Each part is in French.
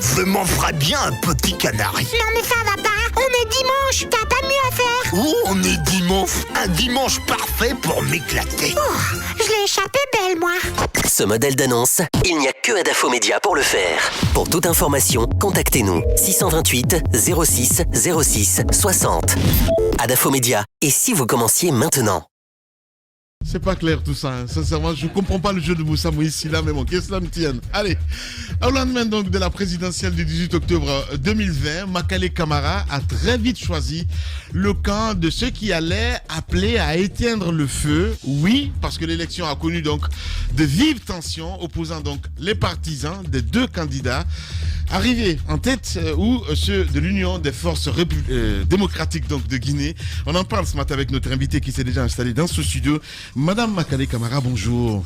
Je m'en ferais bien un petit canari. Non mais ça va pas, on est dimanche, t'as pas mieux à faire. Oh, on est dimanche, un dimanche parfait pour m'éclater. Oh, je l'ai échappé belle moi. Ce modèle d'annonce, il n'y a que Adafo Média pour le faire. Pour toute information, contactez-nous 628 06 06 60. Adafo Média. Et si vous commenciez maintenant? C'est pas clair tout ça, hein. Sincèrement, je comprends pas le jeu de Moussa Moïse là, mais bon, qu'est-ce que ça me tienne. Allez, au lendemain donc de la présidentielle du 18 octobre 2020, Makale Camara a très vite choisi le camp de ceux qui allaient appeler à éteindre le feu. Oui, parce que l'élection a connu donc de vives tensions opposant donc les partisans des deux candidats. Arrivés en tête ou ceux de l'Union des forces démocratiques donc de Guinée. On en parle ce matin avec notre invité qui s'est déjà installé dans ce studio. Madame Makale Camara, bonjour.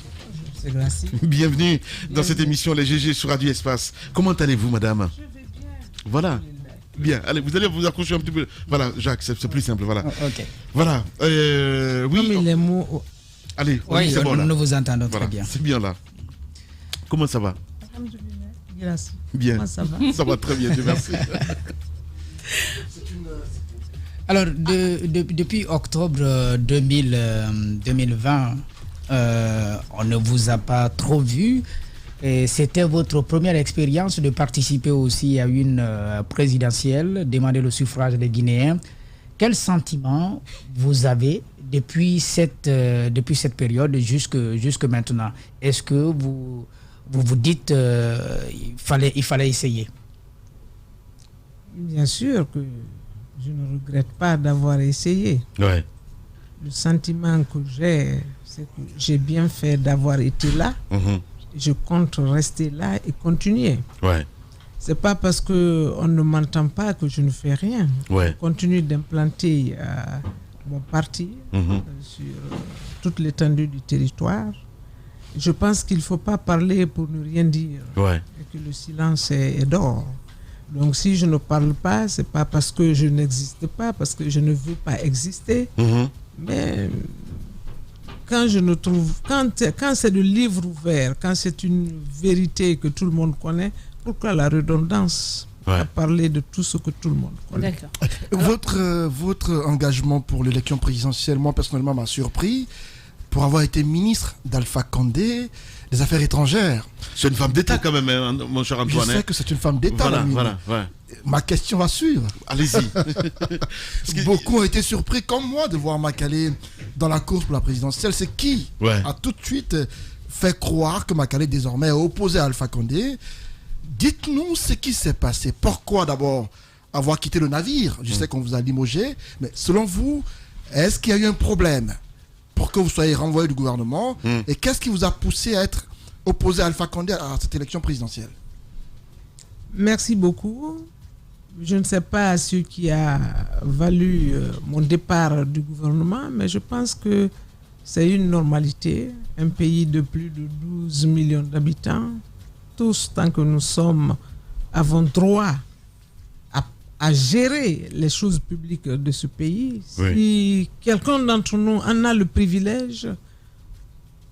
C'est Gracie. Bienvenue dans cette émission Les GG sur Radio Espace. Comment allez-vous, madame? Je vais bien. Voilà. Bien, allez, vous allez vous accrocher un petit peu. Voilà, Jacques, c'est plus simple, voilà. Oh, ok. Voilà. Oui. Comme les mots... Allez, Oui, c'est bon là. nous vous entendons Voilà, très bien. c'est bien là. Comment ça va? Gracie. Bien. Comment ça va? Ça va très bien, Dieu merci. Alors, depuis octobre 2020, on ne vous a pas trop vu. Et c'était votre première expérience de participer aussi à une présidentielle, demander le suffrage des Guinéens. Quel sentiment vous avez depuis cette période jusque maintenant? Est-ce que vous dites il fallait essayer? Bien sûr que je ne regrette pas d'avoir essayé. Ouais. Le sentiment que j'ai, c'est que j'ai bien fait d'avoir été là. Je compte rester là et continuer. Ouais. C'est pas parce que on ne m'entend pas que je ne fais rien. Ouais. Je continue d'implanter mon parti sur toute l'étendue du territoire. Je pense qu'il ne faut pas parler pour ne rien dire. Ouais. Et que le silence est d'or. Donc si je ne parle pas, c'est pas parce que je n'existe pas, parce que je ne veux pas exister. Mais quand je ne trouve, quand c'est le livre ouvert, quand c'est une vérité que tout le monde connaît, pourquoi la redondance à parler de tout ce que tout le monde connaît? D'accord. Votre engagement pour l'élection présidentielle, moi personnellement, m'a surpris pour avoir été ministre d'Alpha Condé des Affaires étrangères. C'est une femme d'État quand même, hein, mon cher Antoine. Je sais que c'est une femme d'État. Voilà. Ma question va suivre. Allez-y. Beaucoup ont été surpris, comme moi, de voir Makale dans la course pour la présidentielle. C'est qui a tout de suite fait croire que Makale désormais est opposé à Alpha Condé. Dites-nous ce qui s'est passé. Pourquoi d'abord avoir quitté le navire? Je sais qu'on vous a limogé, mais selon vous, est-ce qu'il y a eu un problème pour que vous soyez renvoyé du gouvernement? Et qu'est-ce qui vous a poussé à être opposé à Alpha Condé à cette élection présidentielle? Merci beaucoup. Je ne sais pas ce qui a valu mon départ du gouvernement, mais je pense que c'est une normalité. Un pays de plus de 12 millions d'habitants, tous, tant que nous sommes, avons droit à gérer les choses publiques de ce pays. Si quelqu'un d'entre nous en a le privilège,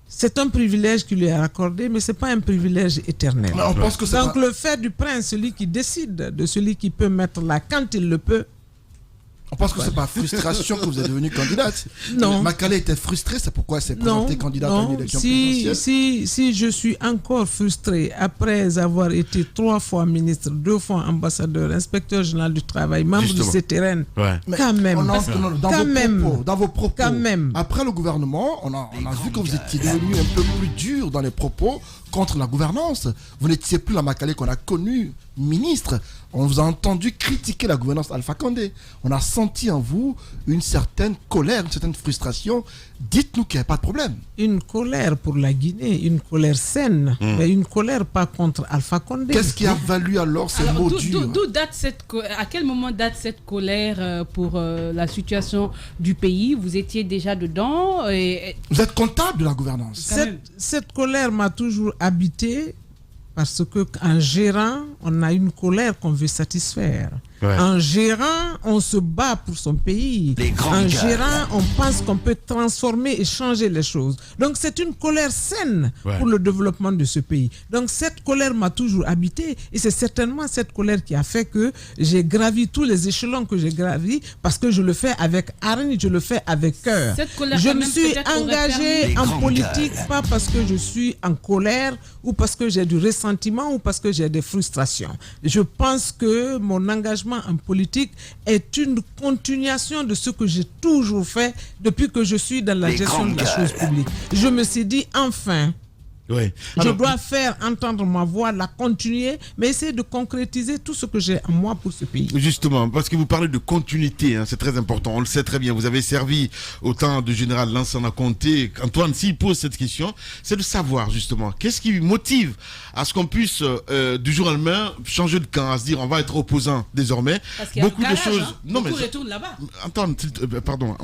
c'est un privilège qui lui est accordé, mais ce n'est pas un privilège éternel. On pense que donc le fait du prince, celui qui décide de celui qui peut mettre là quand il le peut. On pense que c'est par frustration que vous êtes devenue candidate. Non. Makale était frustrée, c'est pourquoi elle s'est présentée candidate à une élection présidentielle. Si je suis encore frustré après avoir été 3 fois ministre, 2 fois ambassadeur, inspecteur général du travail, membre du CTRN, quand même. Dans vos propos, quand même. Après le gouvernement, on a vu que vous étiez devenu un peu plus dur dans les propos contre la gouvernance. Vous n'étiez plus la Makale qu'on a connue ministre. On vous a entendu critiquer la gouvernance d'Alpha Condé. On a senti en vous une certaine colère, une certaine frustration. Dites-nous qu'il n'y a pas de problème. Une colère pour la Guinée, une colère saine, mais une colère pas contre Alpha Condé. Qu'est-ce qui a valu alors ces mots durs? À quel moment date cette colère pour la situation du pays? Vous étiez déjà dedans Vous êtes comptable de la gouvernance. Cette colère m'a toujours habité. Parce qu'en gérant, on a une colère qu'on veut satisfaire. Ouais. En gérant, on se bat pour son pays. En gérant, on pense qu'on peut transformer et changer les choses. Donc c'est une colère saine pour le développement de ce pays. Donc cette colère m'a toujours habité et c'est certainement cette colère qui a fait que j'ai gravi tous les échelons que j'ai gravis parce que je le fais avec hargne, je le fais avec cœur. Je me suis engagé en politique pas parce que je suis en colère ou parce que j'ai du ressentiment ou parce que j'ai des frustrations. Je pense que mon engagement en politique est une continuation de ce que j'ai toujours fait depuis que je suis dans la gestion de la chose publique. Je me suis dit enfin, je dois faire entendre ma voix, la continuer, mais essayer de concrétiser tout ce que j'ai en moi pour ce pays. Justement, parce que vous parlez de continuité, hein, c'est très important. On le sait très bien. Vous avez servi au temps du général Lansana Conté. Antoine, s'il pose cette question, c'est de savoir justement qu'est-ce qui motive à ce qu'on puisse du jour au lendemain changer de camp, à se dire on va être opposant désormais. Parce qu'il y a beaucoup de choses. Hein. Non, beaucoup retournent là-bas. Antoine, pardon,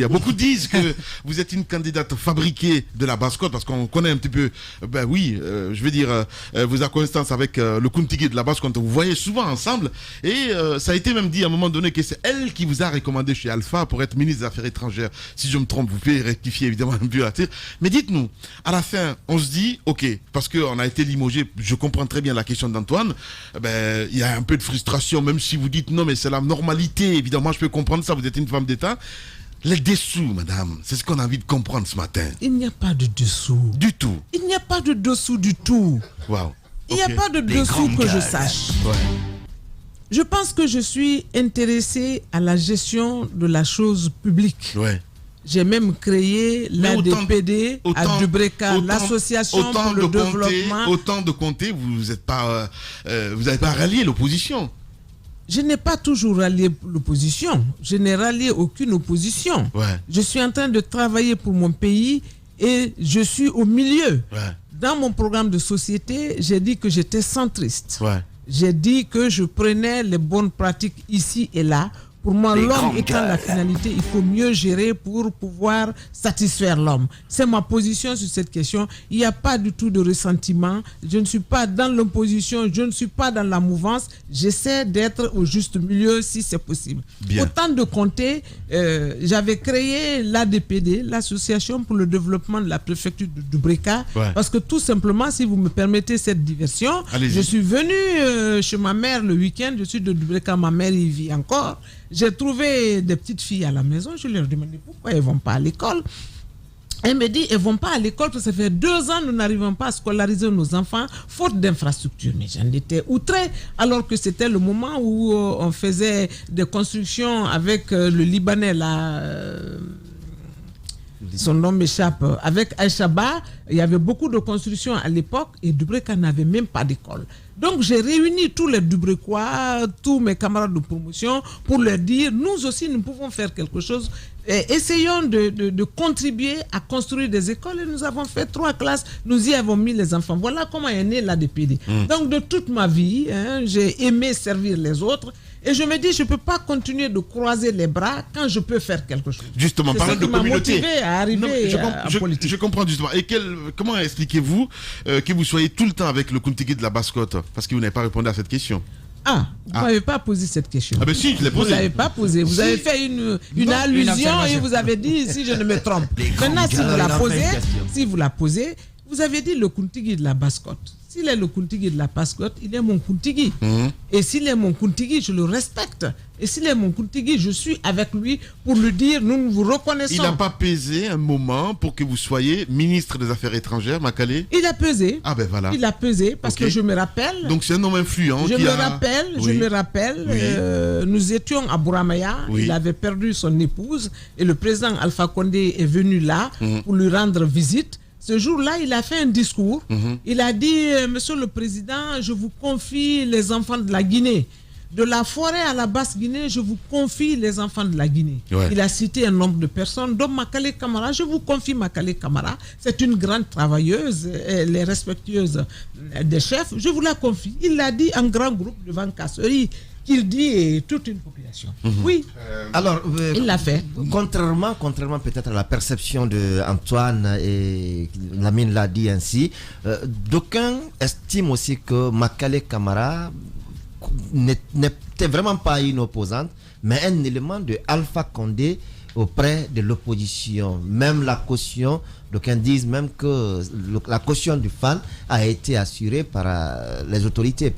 beaucoup disent que vous êtes une candidate fabriquée de la basse-côte parce qu'on connaît un petit peu. Ben oui, je veux dire, vos accointances avec le Kuntigi de la basse-côte, vous voyez souvent ensemble. Et ça a été même dit à un moment donné que c'est elle qui vous a recommandé chez Alpha pour être ministre des Affaires étrangères. Si je me trompe, vous pouvez rectifier évidemment un peu la tire. Mais dites-nous, à la fin, on se dit, ok, parce qu'on a été limogé, je comprends très bien la question d'Antoine, ben, il y a un peu de frustration, même si vous dites non, mais c'est la normalité. Évidemment, je peux comprendre ça, vous êtes une femme d'État. Les dessous, madame, c'est ce qu'on a envie de comprendre ce matin. Il n'y a pas de dessous. Du tout. Il n'y a pas de dessous du tout. Wow. Il n'y a pas de dessous que je sache. Ouais. Je pense que je suis intéressé à la gestion de la chose publique. Ouais. J'ai même créé l'ADPD à Dubreka, l'association pour le développement. Autant de Conté, vous n'avez pas rallié l'opposition. Je n'ai pas toujours rallié l'opposition. Je n'ai rallié aucune opposition. Ouais. Je suis en train de travailler pour mon pays et je suis au milieu. Ouais. Dans mon programme de société, j'ai dit que j'étais centriste. Ouais. J'ai dit que je prenais les bonnes pratiques ici et là. Pour moi, l'homme étant la finalité, il faut mieux gérer pour pouvoir satisfaire l'homme. C'est ma position sur cette question. Il n'y a pas du tout de ressentiment. Je ne suis pas dans l'opposition, je ne suis pas dans la mouvance. J'essaie d'être au juste milieu si c'est possible. Bien. Autant de Conté, j'avais créé l'ADPD, l'Association pour le développement de la préfecture de Dubreka, parce que tout simplement, si vous me permettez cette diversion, je suis venu chez ma mère le week-end, je suis de Dubreka, ma mère y vit encore. J'ai trouvé des petites filles à la maison, je leur ai demandé pourquoi elles ne vont pas à l'école. Elle me dit, elles ne vont pas à l'école parce que ça fait 2 ans nous n'arrivons pas à scolariser nos enfants, faute d'infrastructures. Mais j'en étais outré, alors que c'était le moment où on faisait des constructions avec le Libanais, là... son nom m'échappe. Avec Aïchaba, il y avait beaucoup de constructions à l'époque et Dubreka n'avait même pas d'école. Donc j'ai réuni tous les Dubrekois, tous mes camarades de promotion pour leur dire, nous aussi nous pouvons faire quelque chose. Et essayons de contribuer à construire des écoles et nous avons fait 3 classes, nous y avons mis les enfants. Voilà comment est né l'ADPD. Donc de toute ma vie, j'ai aimé servir les autres. Et je me dis, je ne peux pas continuer de croiser les bras quand je peux faire quelque chose. Justement, parlant de communauté. Motivé à arriver en politique. Je comprends justement. Et comment expliquez-vous que vous soyez tout le temps avec le Kuntigi de la basse-côte? Parce que vous n'avez pas répondu à cette question. Vous n'avez pas posé cette question. Ah ben si, je l'ai posée. Vous n'avez pas posé. Vous avez fait une allusion et vous avez dit, si je ne me trompe. Maintenant, si vous la posez, vous avez dit le Kuntigi de la basse-côte. S'il est le Kuntigi de la basse-côte, il est mon Kuntigi. Et s'il est mon Kuntigi, je le respecte. Et s'il est mon Kuntigi, je suis avec lui pour lui dire, nous vous reconnaissons. Il n'a pas pesé un moment pour que vous soyez ministre des Affaires étrangères, Makale? Il a pesé. Ah ben voilà. Il a pesé parce que je me rappelle. Donc c'est un homme influent. Je me rappelle. Nous étions à Bouramaya. Oui. Il avait perdu son épouse et le président Alpha Condé est venu là pour lui rendre visite. Ce jour-là, il a fait un discours. Il a dit, Monsieur le Président, je vous confie les enfants de la Guinée. De la forêt à la Basse-Guinée, je vous confie les enfants de la Guinée. Ouais. Il a cité un nombre de personnes, dont Makale Camara. Je vous confie Makale Camara. C'est une grande travailleuse, elle est respectueuse des chefs. Je vous la confie. Il l'a dit en grand groupe devant Kasseri, qu'il dit toute une population. Oui. Alors, il l'a fait. Contrairement peut-être à la perception d'Antoine, et Lamine l'a dit ainsi, d'aucuns estiment aussi que Makale Camara n'était vraiment pas une opposante, mais un élément de Alpha Condé auprès de l'opposition. Même la caution, d'aucuns disent même que la caution du FAN a été assurée par les autorités,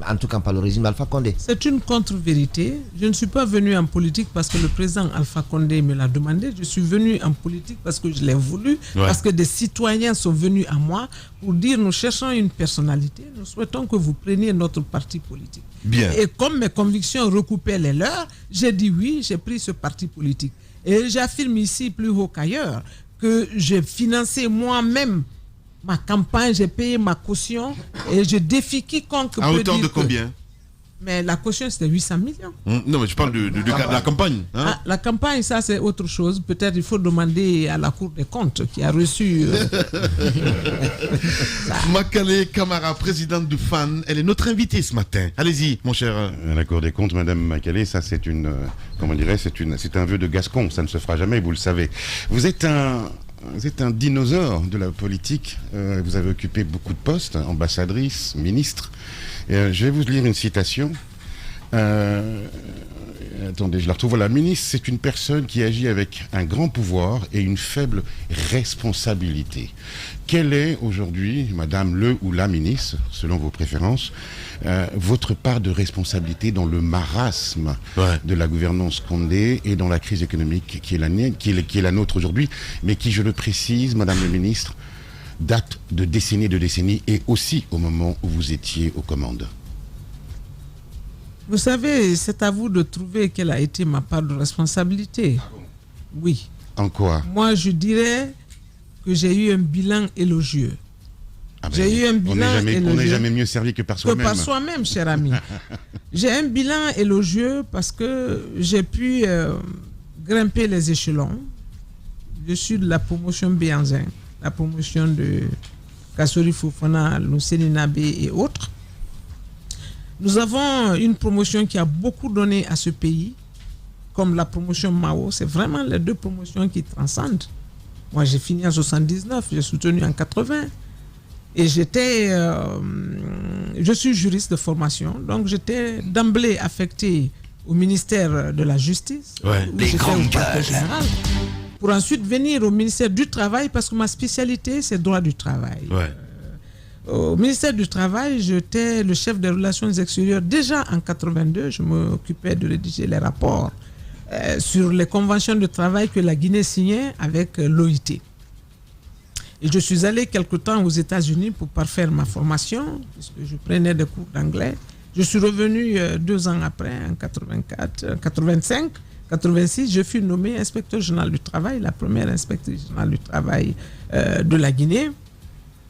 en tout cas par le régime Alpha Condé. C'est une contre-vérité. Je ne suis pas venu en politique parce que le président Alpha Condé me l'a demandé. Je suis venu en politique parce que je l'ai voulu, parce que des citoyens sont venus à moi pour dire nous cherchons une personnalité, nous souhaitons que vous preniez notre parti politique. Bien. Et comme mes convictions recoupaient les leurs, j'ai dit oui, j'ai pris ce parti politique. Et j'affirme ici plus haut qu'ailleurs que j'ai financé moi-même ma campagne, j'ai payé ma caution et je défie quiconque. À hauteur de combien? Mais la caution, c'était 800 millions. Non, mais je parle de la campagne. Hein? Ah, la campagne, ça, c'est autre chose. Peut-être il faut demander à la Cour des comptes qui a reçu... Makale Camara, présidente du FAN, elle est notre invitée ce matin. Allez-y, mon cher. La Cour des comptes, Madame Makale, ça c'est c'est un vœu de Gascon, ça ne se fera jamais, vous le savez. Vous êtes un dinosaure de la politique, vous avez occupé beaucoup de postes, ambassadrice, ministre. Je vais vous lire une citation. Attendez, je la retrouve. Voilà, ministre, c'est une personne qui agit avec un grand pouvoir et une faible responsabilité. Quelle est aujourd'hui, Madame le ou la ministre, selon vos préférences, votre part de responsabilité dans le marasme de la gouvernance Condé et dans la crise économique qui est la nôtre aujourd'hui, mais qui, je le précise, Madame le ministre, date de décennies et aussi au moment où vous étiez aux commandes? Vous savez, c'est à vous de trouver quelle a été ma part de responsabilité. Oui. En quoi? Moi, je dirais que j'ai eu un bilan élogieux. J'ai eu un bilan élogieux. On n'est jamais mieux servi que par soi-même. Que par soi-même, cher ami. J'ai un bilan élogieux parce que j'ai pu grimper les échelons. Je suis de la promotion Béanzin, la promotion de Kassori Fofana, Luceni Nabé et autres. Nous avons une promotion qui a beaucoup donné à ce pays, comme la promotion Mao. C'est vraiment les deux promotions qui transcendent. Moi, j'ai fini en 79, j'ai soutenu en 80. Et je suis juriste de formation, donc j'étais d'emblée affecté au ministère de la Justice, où j'étais au parquet général, pour ensuite venir au ministère du Travail, parce que ma spécialité, c'est le droit du travail. Au ministère du Travail, j'étais le chef des relations extérieures. Déjà en 82, je m'occupais de rédiger les rapports sur les conventions de travail que la Guinée signait avec l'OIT. Et je suis allé quelque temps aux États-Unis pour parfaire ma formation, puisque je prenais des cours d'anglais. Je suis revenu 2 ans après, en 84, 85, 86, je fus nommé inspecteur général du travail, la première inspectrice générale du travail de la Guinée.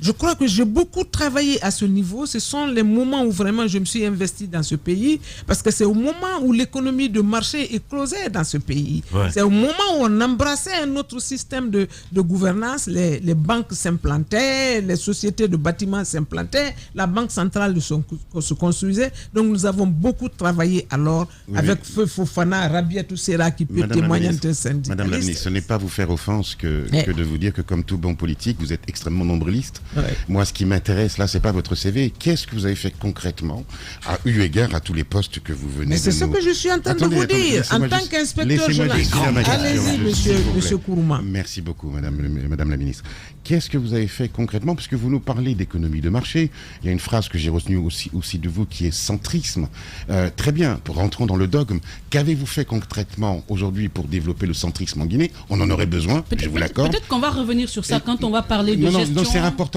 Je crois que j'ai beaucoup travaillé à ce niveau. Ce sont les moments où vraiment je me suis investi dans ce pays, parce que c'est au moment où l'économie de marché éclosait dans ce pays. C'est au moment où on embrassait un autre système de gouvernance. Les banques s'implantaient, les sociétés de bâtiments s'implantaient, la banque centrale se construisait. Donc nous avons beaucoup travaillé alors avec Feu Fofana, Rabia Toussera qui peut témoigner en tant que syndicaliste. Madame la ministre, ce n'est pas vous faire offense que de vous dire que comme tout bon politique, vous êtes extrêmement nombriliste. Moi, ce qui m'intéresse là, c'est pas votre CV. Qu'est-ce que vous avez fait concrètement, eu égard à tous les postes que vous venez de nous... C'est ce que je suis en train de vous dire. En tant qu'inspecteur général. Allez-y, monsieur Kourouma. Merci beaucoup, Madame la ministre. Qu'est-ce que vous avez fait concrètement? Puisque vous nous parlez d'économie de marché, il y a une phrase que j'ai retenue aussi de vous qui est centrisme. Très bien, rentrons dans le dogme. Qu'avez-vous fait concrètement aujourd'hui pour développer le centrisme en Guinée? On en aurait besoin, je vous l'accorde. Peut-être qu'on va revenir sur ça quand on va parler de gestion.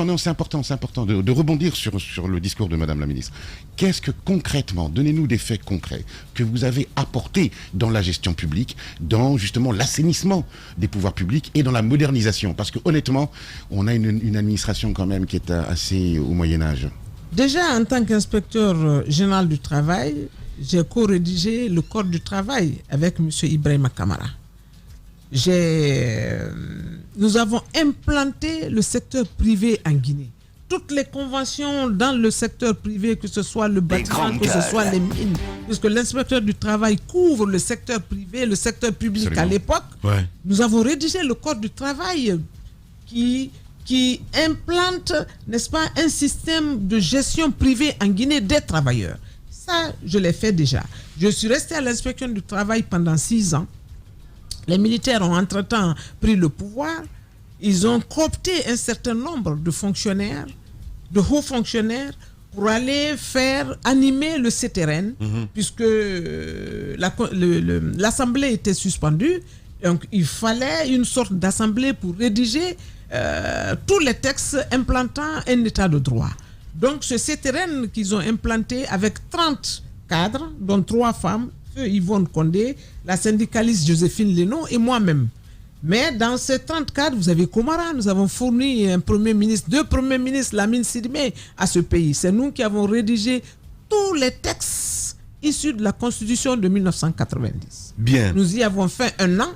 Non, c'est important de rebondir sur le discours de Madame la ministre. Qu'est-ce que concrètement, donnez-nous des faits concrets que vous avez apportés dans la gestion publique, dans justement l'assainissement des pouvoirs publics et dans la modernisation? Parce que honnêtement, on a une administration quand même qui est assez au Moyen-Âge. Déjà, en tant qu'inspecteur général du travail, j'ai co-rédigé le Code du travail avec M. Ibrahima Kamara. Nous avons implanté le secteur privé en Guinée. Toutes les conventions dans le secteur privé, que ce soit le bâtiment, que ce soit les mines, puisque l'inspecteur du travail couvre le secteur privé, le secteur public. Absolument. À l'époque, nous avons rédigé le Code du travail qui implante, n'est-ce pas, un système de gestion privée en Guinée des travailleurs. Ça, je l'ai fait déjà. Je suis resté à l'inspection du travail pendant 6 ans. Les militaires ont entre-temps pris le pouvoir. Ils ont coopté un certain nombre de fonctionnaires, de hauts fonctionnaires, pour aller faire animer le CTRN, puisque l'Assemblée était suspendue. Donc, il fallait une sorte d'assemblée pour rédiger tous les textes implantant un état de droit. Donc, ce CTRN qu'ils ont implanté avec 30 cadres, dont 3 femmes, Yvonne Condé, la syndicaliste Joséphine Lénon et moi-même. Mais dans ces 30 cadres, vous avez Komara, nous avons fourni un premier ministre, 2 premiers ministres, Lamine Sidibé, à ce pays. C'est nous qui avons rédigé tous les textes issus de la Constitution de 1990. Bien. Nous y avons fait 1 an.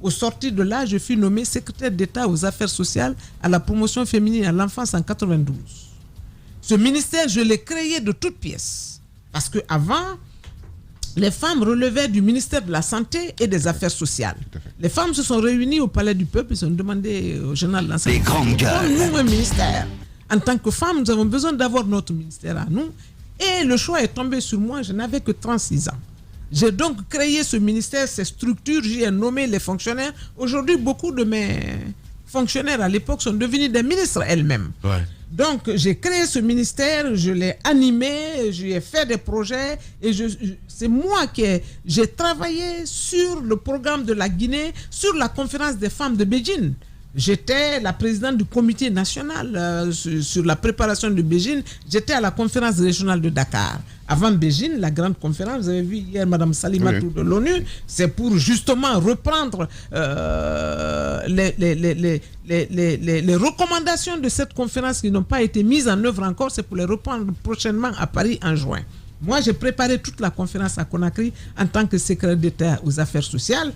Au sortir de là, je fus nommé secrétaire d'État aux affaires sociales, à la promotion féminine et à l'enfance en 92. Ce ministère, je l'ai créé de toutes pièces. Parce qu'avant, les femmes relevaient du ministère de la Santé et des Affaires sociales. Les femmes se sont réunies au Palais du Peuple, ils ont demandé au journal de l'ensemble. Les grandes gueules. Nous, un ministère. En tant que femme, nous avons besoin d'avoir notre ministère à nous. Et le choix est tombé sur moi, je n'avais que 36 ans. J'ai donc créé ce ministère, ces structures, j'y ai nommé les fonctionnaires. Aujourd'hui, beaucoup de mes fonctionnaires à l'époque sont devenus des ministres elles-mêmes. Ouais. Donc, j'ai créé ce ministère, je l'ai animé, j'ai fait des projets et c'est moi j'ai travaillé sur le programme de la Guinée, sur la conférence des femmes de Beijing. J'étais la présidente du comité national sur la préparation de Beijing. J'étais à la conférence régionale de Dakar. Avant Beijing, la grande conférence, vous avez vu hier Mme Salimatou de l'ONU, c'est pour justement reprendre les recommandations de cette conférence qui n'ont pas été mises en œuvre encore. C'est pour les reprendre prochainement à Paris en juin. Moi, j'ai préparé toute la conférence à Conakry en tant que secrétaire d'État aux affaires sociales.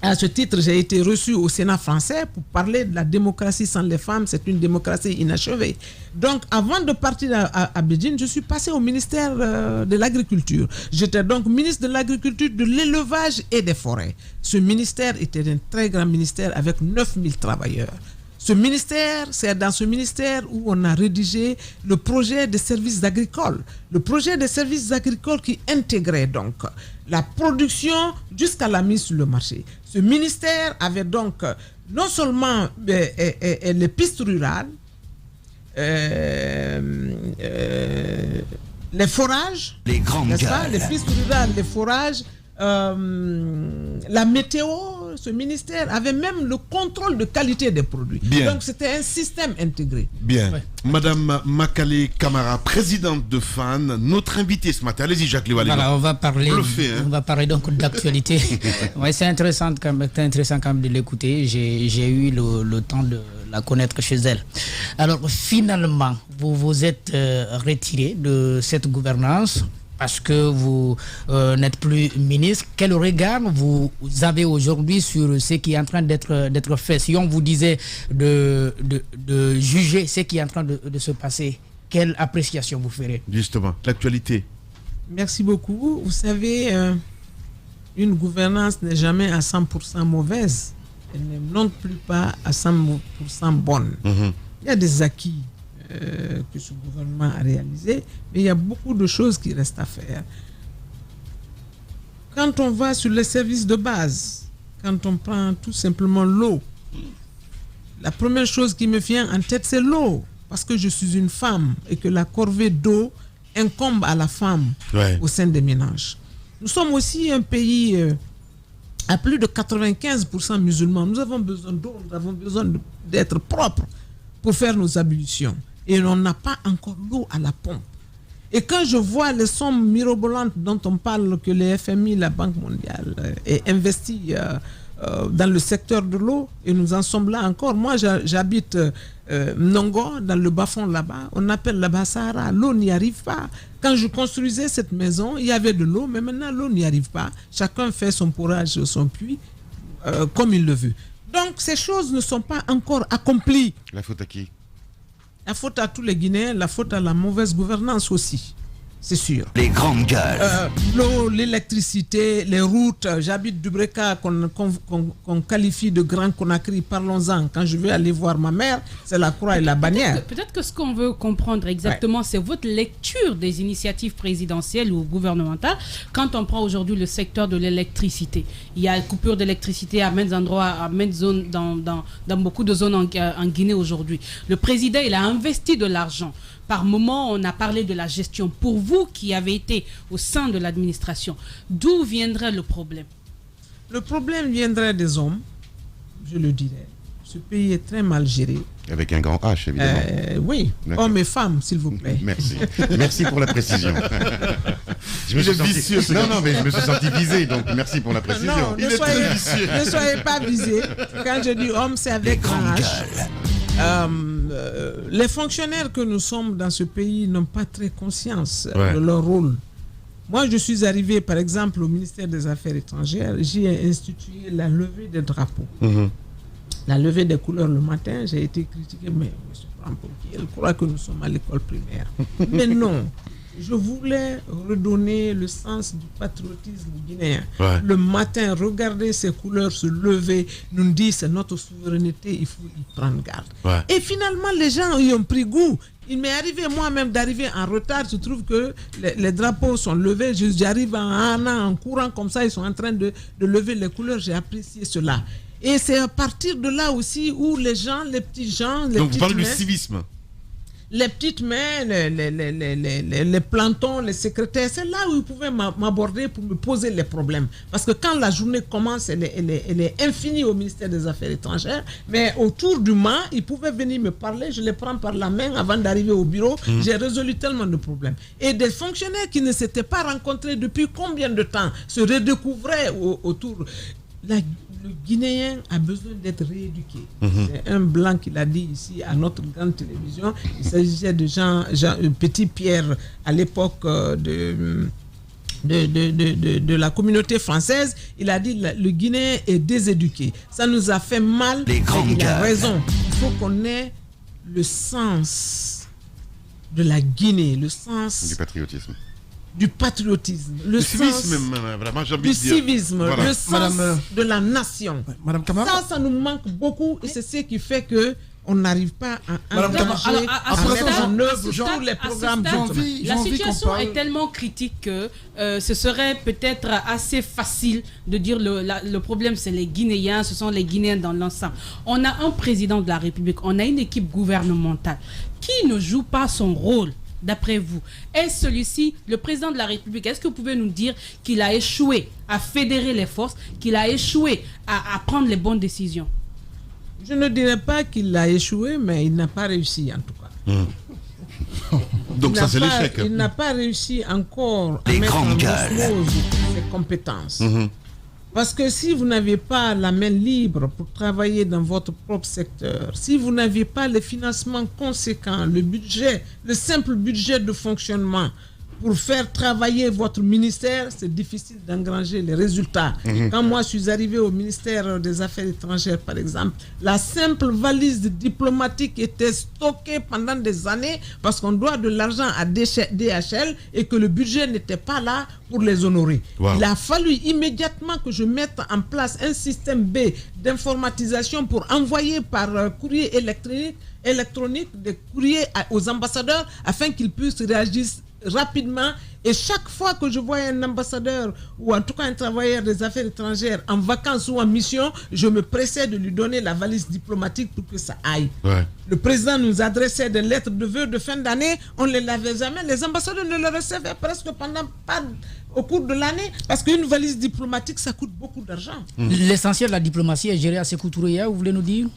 À ce titre, j'ai été reçu au Sénat français pour parler de la démocratie sans les femmes. C'est une démocratie inachevée. Donc, avant de partir à Beijing, je suis passé au ministère de l'Agriculture. J'étais donc ministre de l'Agriculture, de l'Élevage et des Forêts. Ce ministère était un très grand ministère avec 9000 travailleurs. Ce ministère, c'est dans ce ministère où on a rédigé le projet des services agricoles. Le projet des services agricoles qui intégrait donc la production jusqu'à la mise sur le marché. Ce ministère avait donc non seulement les pistes rurales, les forages, les grandes gueules, les pistes rurales, les forages, la météo. Ce ministère avait même le contrôle de qualité des produits. Bien. Donc c'était un système intégré. Bien. Ouais. Madame Makale Camara, présidente de FAN, notre invitée ce matin. Allez-y, Jacques Lévaléva. Voilà, on va parler donc d'actualité. Ouais, c'est intéressant quand même de l'écouter. J'ai eu le temps de la connaître chez elle. Alors finalement, vous vous êtes retiré de cette gouvernance parce que vous n'êtes plus ministre. Quel regard vous avez aujourd'hui sur ce qui est en train d'être fait? Si on vous disait de juger ce qui est en train de se passer, quelle appréciation vous ferez? Justement, l'actualité. Merci beaucoup. Vous savez, une gouvernance n'est jamais à 100% mauvaise. Elle n'est non plus pas à 100% bonne. Il y a des acquis que ce gouvernement a réalisé, mais il y a beaucoup de choses qui restent à faire. Quand on va sur les services de base, quand on prend tout simplement l'eau, la première chose qui me vient en tête, c'est l'eau, parce que je suis une femme et que la corvée d'eau incombe à la femme au sein des ménages. Nous sommes aussi un pays à plus de 95% musulmans. Nous avons besoin d'eau, nous avons besoin d'être propres pour faire nos ablutions. Et on n'a pas encore l'eau à la pompe. Et quand je vois les sommes mirobolantes dont on parle que le FMI, la Banque mondiale, est investi dans le secteur de l'eau, et nous en sommes là encore. Moi, j'habite Mnongo, dans le bas-fond là-bas. On appelle là-bas Sahara. L'eau n'y arrive pas. Quand je construisais cette maison, il y avait de l'eau, mais maintenant, l'eau n'y arrive pas. Chacun fait son forage, son puits, comme il le veut. Donc, ces choses ne sont pas encore accomplies. La faute à qui? La faute à tous les Guinéens, la faute à la mauvaise gouvernance aussi. c'est sûr. Les grandes gueules. L'eau, l'électricité, les routes. J'habite Dubreka, qu'on qualifie de Grand Conakry. Parlons-en. Quand je vais aller voir ma mère, c'est la croix et la bannière. Peut-être que ce qu'on veut comprendre exactement, c'est votre lecture des initiatives présidentielles ou gouvernementales. Quand on prend aujourd'hui le secteur de l'électricité, il y a coupure d'électricité à maintes endroits, à maintes zones, dans beaucoup de zones en Guinée aujourd'hui. Le président, il a investi de l'argent. Par moment, on a parlé de la gestion. Pour vous qui avez été au sein de l'administration, d'où viendrait le problème? Le problème viendrait des hommes, je le dirais. Ce pays est très mal géré. Avec un grand H, évidemment. Oui, hommes et femmes, s'il vous plaît. Merci. Merci pour la précision. Je me suis senti visé, donc merci pour la précision. Non, ne soyez pas visé. Quand je dis homme, c'est avec grand H. Les fonctionnaires que nous sommes dans ce pays n'ont pas très conscience de leur rôle. Moi, je suis arrivé, par exemple, au ministère des Affaires étrangères. J'y ai institué la levée des drapeaux. La levée des couleurs le matin. J'ai été critiqué, mais M. Prampoki, elle croit que nous sommes à l'école primaire. Mais non, je voulais redonner le sens du patriotisme guinéen. Le matin, regarder ces couleurs se lever, nous dire c'est notre souveraineté, il faut y prendre garde. Et finalement, les gens y ont pris goût. Il m'est arrivé moi-même d'arriver en retard. Je trouve que les drapeaux sont levés. J'arrive en courant comme ça. Ils sont en train de lever les couleurs. J'ai apprécié cela. Et c'est à partir de là aussi où les gens, les petits gens... Donc vous parlez du civisme. Les petites mains, les plantons, les secrétaires, c'est là où ils pouvaient m'aborder pour me poser les problèmes. Parce que quand la journée commence, elle est infinie au ministère des Affaires étrangères, mais autour du mât, ils pouvaient venir me parler, je les prends par la main avant d'arriver au bureau, j'ai résolu tellement de problèmes. Et des fonctionnaires qui ne s'étaient pas rencontrés depuis combien de temps se redécouvraient autour... Le Guinéen a besoin d'être rééduqué. C'est un blanc qui l'a dit ici à notre grande télévision. Il s'agissait de Jean Petit Pierre à l'époque de la communauté française. Il a dit le Guinéen est déséduqué. Ça nous a fait mal. Il a raison. Il faut qu'on ait le sens de la Guinée, le sens du patriotisme. Du patriotisme, le civisme, vraiment, du civisme, le sens de la nation. Madame Camara, ça nous manque beaucoup et c'est ce qui fait que on n'arrive pas à mettre en œuvre tous les programmes. La situation est tellement critique que ce serait peut-être assez facile de dire le problème c'est les Guinéens, ce sont les Guinéens dans l'ensemble. On a un président de la République, on a une équipe gouvernementale qui ne joue pas son rôle. D'après vous, est-ce celui-ci, le président de la République, est-ce que vous pouvez nous dire qu'il a échoué à fédérer les forces, qu'il a échoué à prendre les bonnes décisions? Je ne dirais pas qu'il a échoué, mais il n'a pas réussi en tout cas. Donc ça c'est l'échec. Il n'a pas réussi encore à mettre en osmose ses compétences. Parce que si vous n'avez pas la main libre pour travailler dans votre propre secteur, si vous n'avez pas les financements conséquents, le budget, le simple budget de fonctionnement pour faire travailler votre ministère, c'est difficile d'engranger les résultats. Quand moi je suis arrivé au ministère des Affaires étrangères, par exemple, la simple valise diplomatique était stockée pendant des années parce qu'on doit de l'argent à DHL et que le budget n'était pas là pour les honorer. Il a fallu immédiatement que je mette en place un système B d'informatisation pour envoyer par courrier électronique des courriers aux ambassadeurs afin qu'ils puissent réagir rapidement. Et chaque fois que je vois un ambassadeur ou en tout cas un travailleur des affaires étrangères en vacances ou en mission, je me pressais de lui donner la valise diplomatique pour que ça aille. Le président nous adressait des lettres de vœux de fin d'année, on ne les lavait jamais, les ambassadeurs ne les recevaient presque au cours de l'année parce qu'une valise diplomatique ça coûte beaucoup d'argent. L'essentiel de la diplomatie est géré à Sékou Touré, vous voulez nous dire?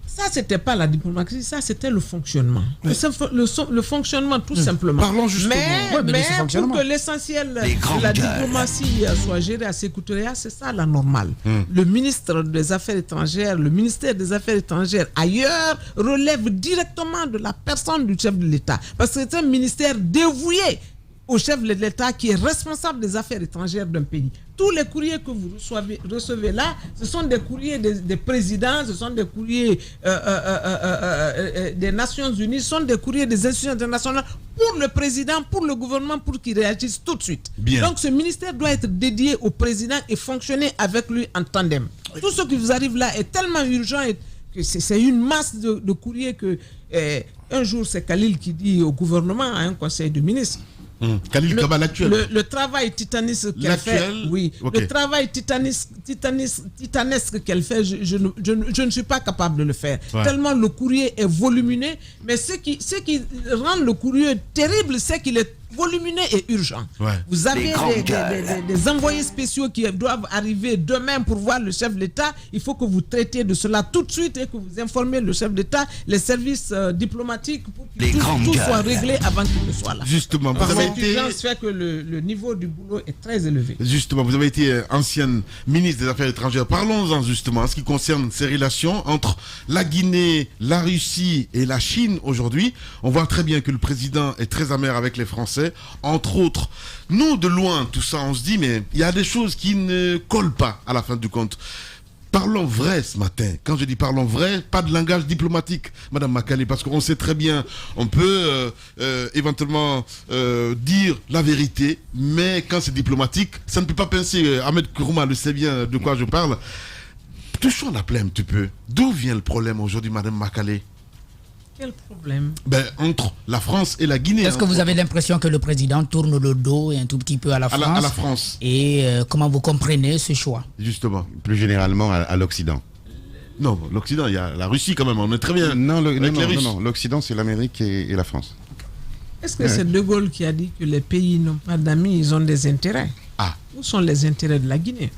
Ça, c'était pas la diplomatie, ça, c'était le fonctionnement. Le fonctionnement, tout simplement. Parlons justement. Mais pour que l'essentiel de la diplomatie soit géré à Sékou Touré, c'est ça la normale. Le ministre des Affaires étrangères, le ministère des Affaires étrangères ailleurs relève directement de la personne du chef de l'État. Parce que c'est un ministère dévoué au chef de l'État qui est responsable des affaires étrangères d'un pays. Tous les courriers que vous recevez là, ce sont des courriers des présidents, ce sont des courriers des Nations Unies, ce sont des courriers des institutions internationales pour le président, pour le gouvernement, pour qu'il réagisse tout de suite. Bien. Donc ce ministère doit être dédié au président et fonctionner avec lui en tandem. Tout ce qui vous arrive là est tellement urgent que c'est une masse de courriers que un jour c'est Khalil qui dit au gouvernement, à un conseil de ministres, Khalil Kabal actuel. Le travail titanesque qu'elle fait, oui, le travail titanesque qu'elle fait, je ne suis pas capable de le faire. Ouais. Tellement le courrier est volumineux, mais ce qui rend le courrier terrible, c'est qu'il est volumineux et urgent. Ouais. Vous avez des envoyés spéciaux qui doivent arriver demain pour voir le chef de l'État. Il faut que vous traitiez de cela tout de suite et que vous informez le chef d'État, les services diplomatiques pour que tout soit réglé avant qu'il ne soit là. Justement, cette urgence fait que le niveau du boulot est très élevé. Justement, vous avez été ancienne ministre des Affaires étrangères. Parlons-en justement en ce qui concerne ces relations entre la Guinée, la Russie et la Chine aujourd'hui. On voit très bien que le président est très amer avec les Français. Entre autres, nous de loin, tout ça, on se dit, mais il y a des choses qui ne collent pas à la fin du compte. Parlons vrai ce matin. Quand je dis parlons vrai, pas de langage diplomatique, Madame Makale, parce qu'on sait très bien, on peut éventuellement dire la vérité, mais quand c'est diplomatique, ça ne peut pas pincer. Ahmed Kourouma le sait bien de quoi je parle. Touchons la plaie un petit peu. D'où vient le problème aujourd'hui, Madame Makale? Quel problème? Entre la France et la Guinée. Est-ce que vous avez l'impression que le président tourne le dos un tout petit peu à la France? À la France. Et comment vous comprenez ce choix? Justement. Plus généralement à l'Occident. Non, l'Occident, il y a la Russie quand même, on est très bien. Non, l'Occident, c'est l'Amérique et la France. Est-ce que c'est De Gaulle qui a dit que les pays n'ont pas d'amis, ils ont des intérêts? Où sont les intérêts de la Guinée?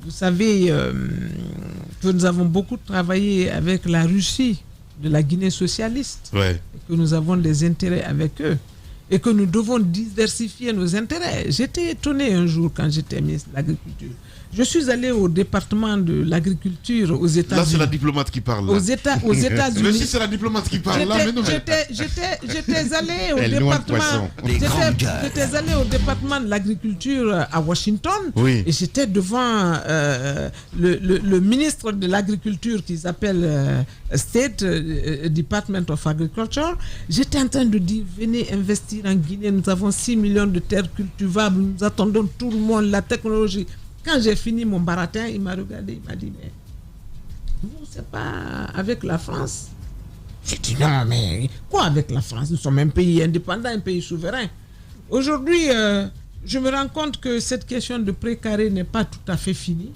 Vous savez que nous avons beaucoup travaillé avec la Russie de la Guinée socialiste, et que nous avons des intérêts avec eux et que nous devons diversifier nos intérêts. J'étais étonné un jour quand j'étais ministre de l'Agriculture. Je suis allé au département de l'agriculture aux États-Unis. Là, c'est la diplomate qui parle. Aux États-Unis. Mais si c'est la diplomate qui parle, j'étais allé au département. J'étais allé au département de l'agriculture à Washington. Oui. Et j'étais devant le ministre de l'agriculture qui s'appelle State Department of Agriculture. J'étais en train de dire, venez investir en Guinée. Nous avons 6 millions de terres cultivables. Nous attendons tout le monde, la technologie. Quand j'ai fini mon baratin, il m'a regardé, il m'a dit, mais vous, c'est pas avec la France? J'ai dit, non, mais quoi avec la France? Nous sommes un pays indépendant, un pays souverain. Aujourd'hui, je me rends compte que cette question de précaré n'est pas tout à fait finie.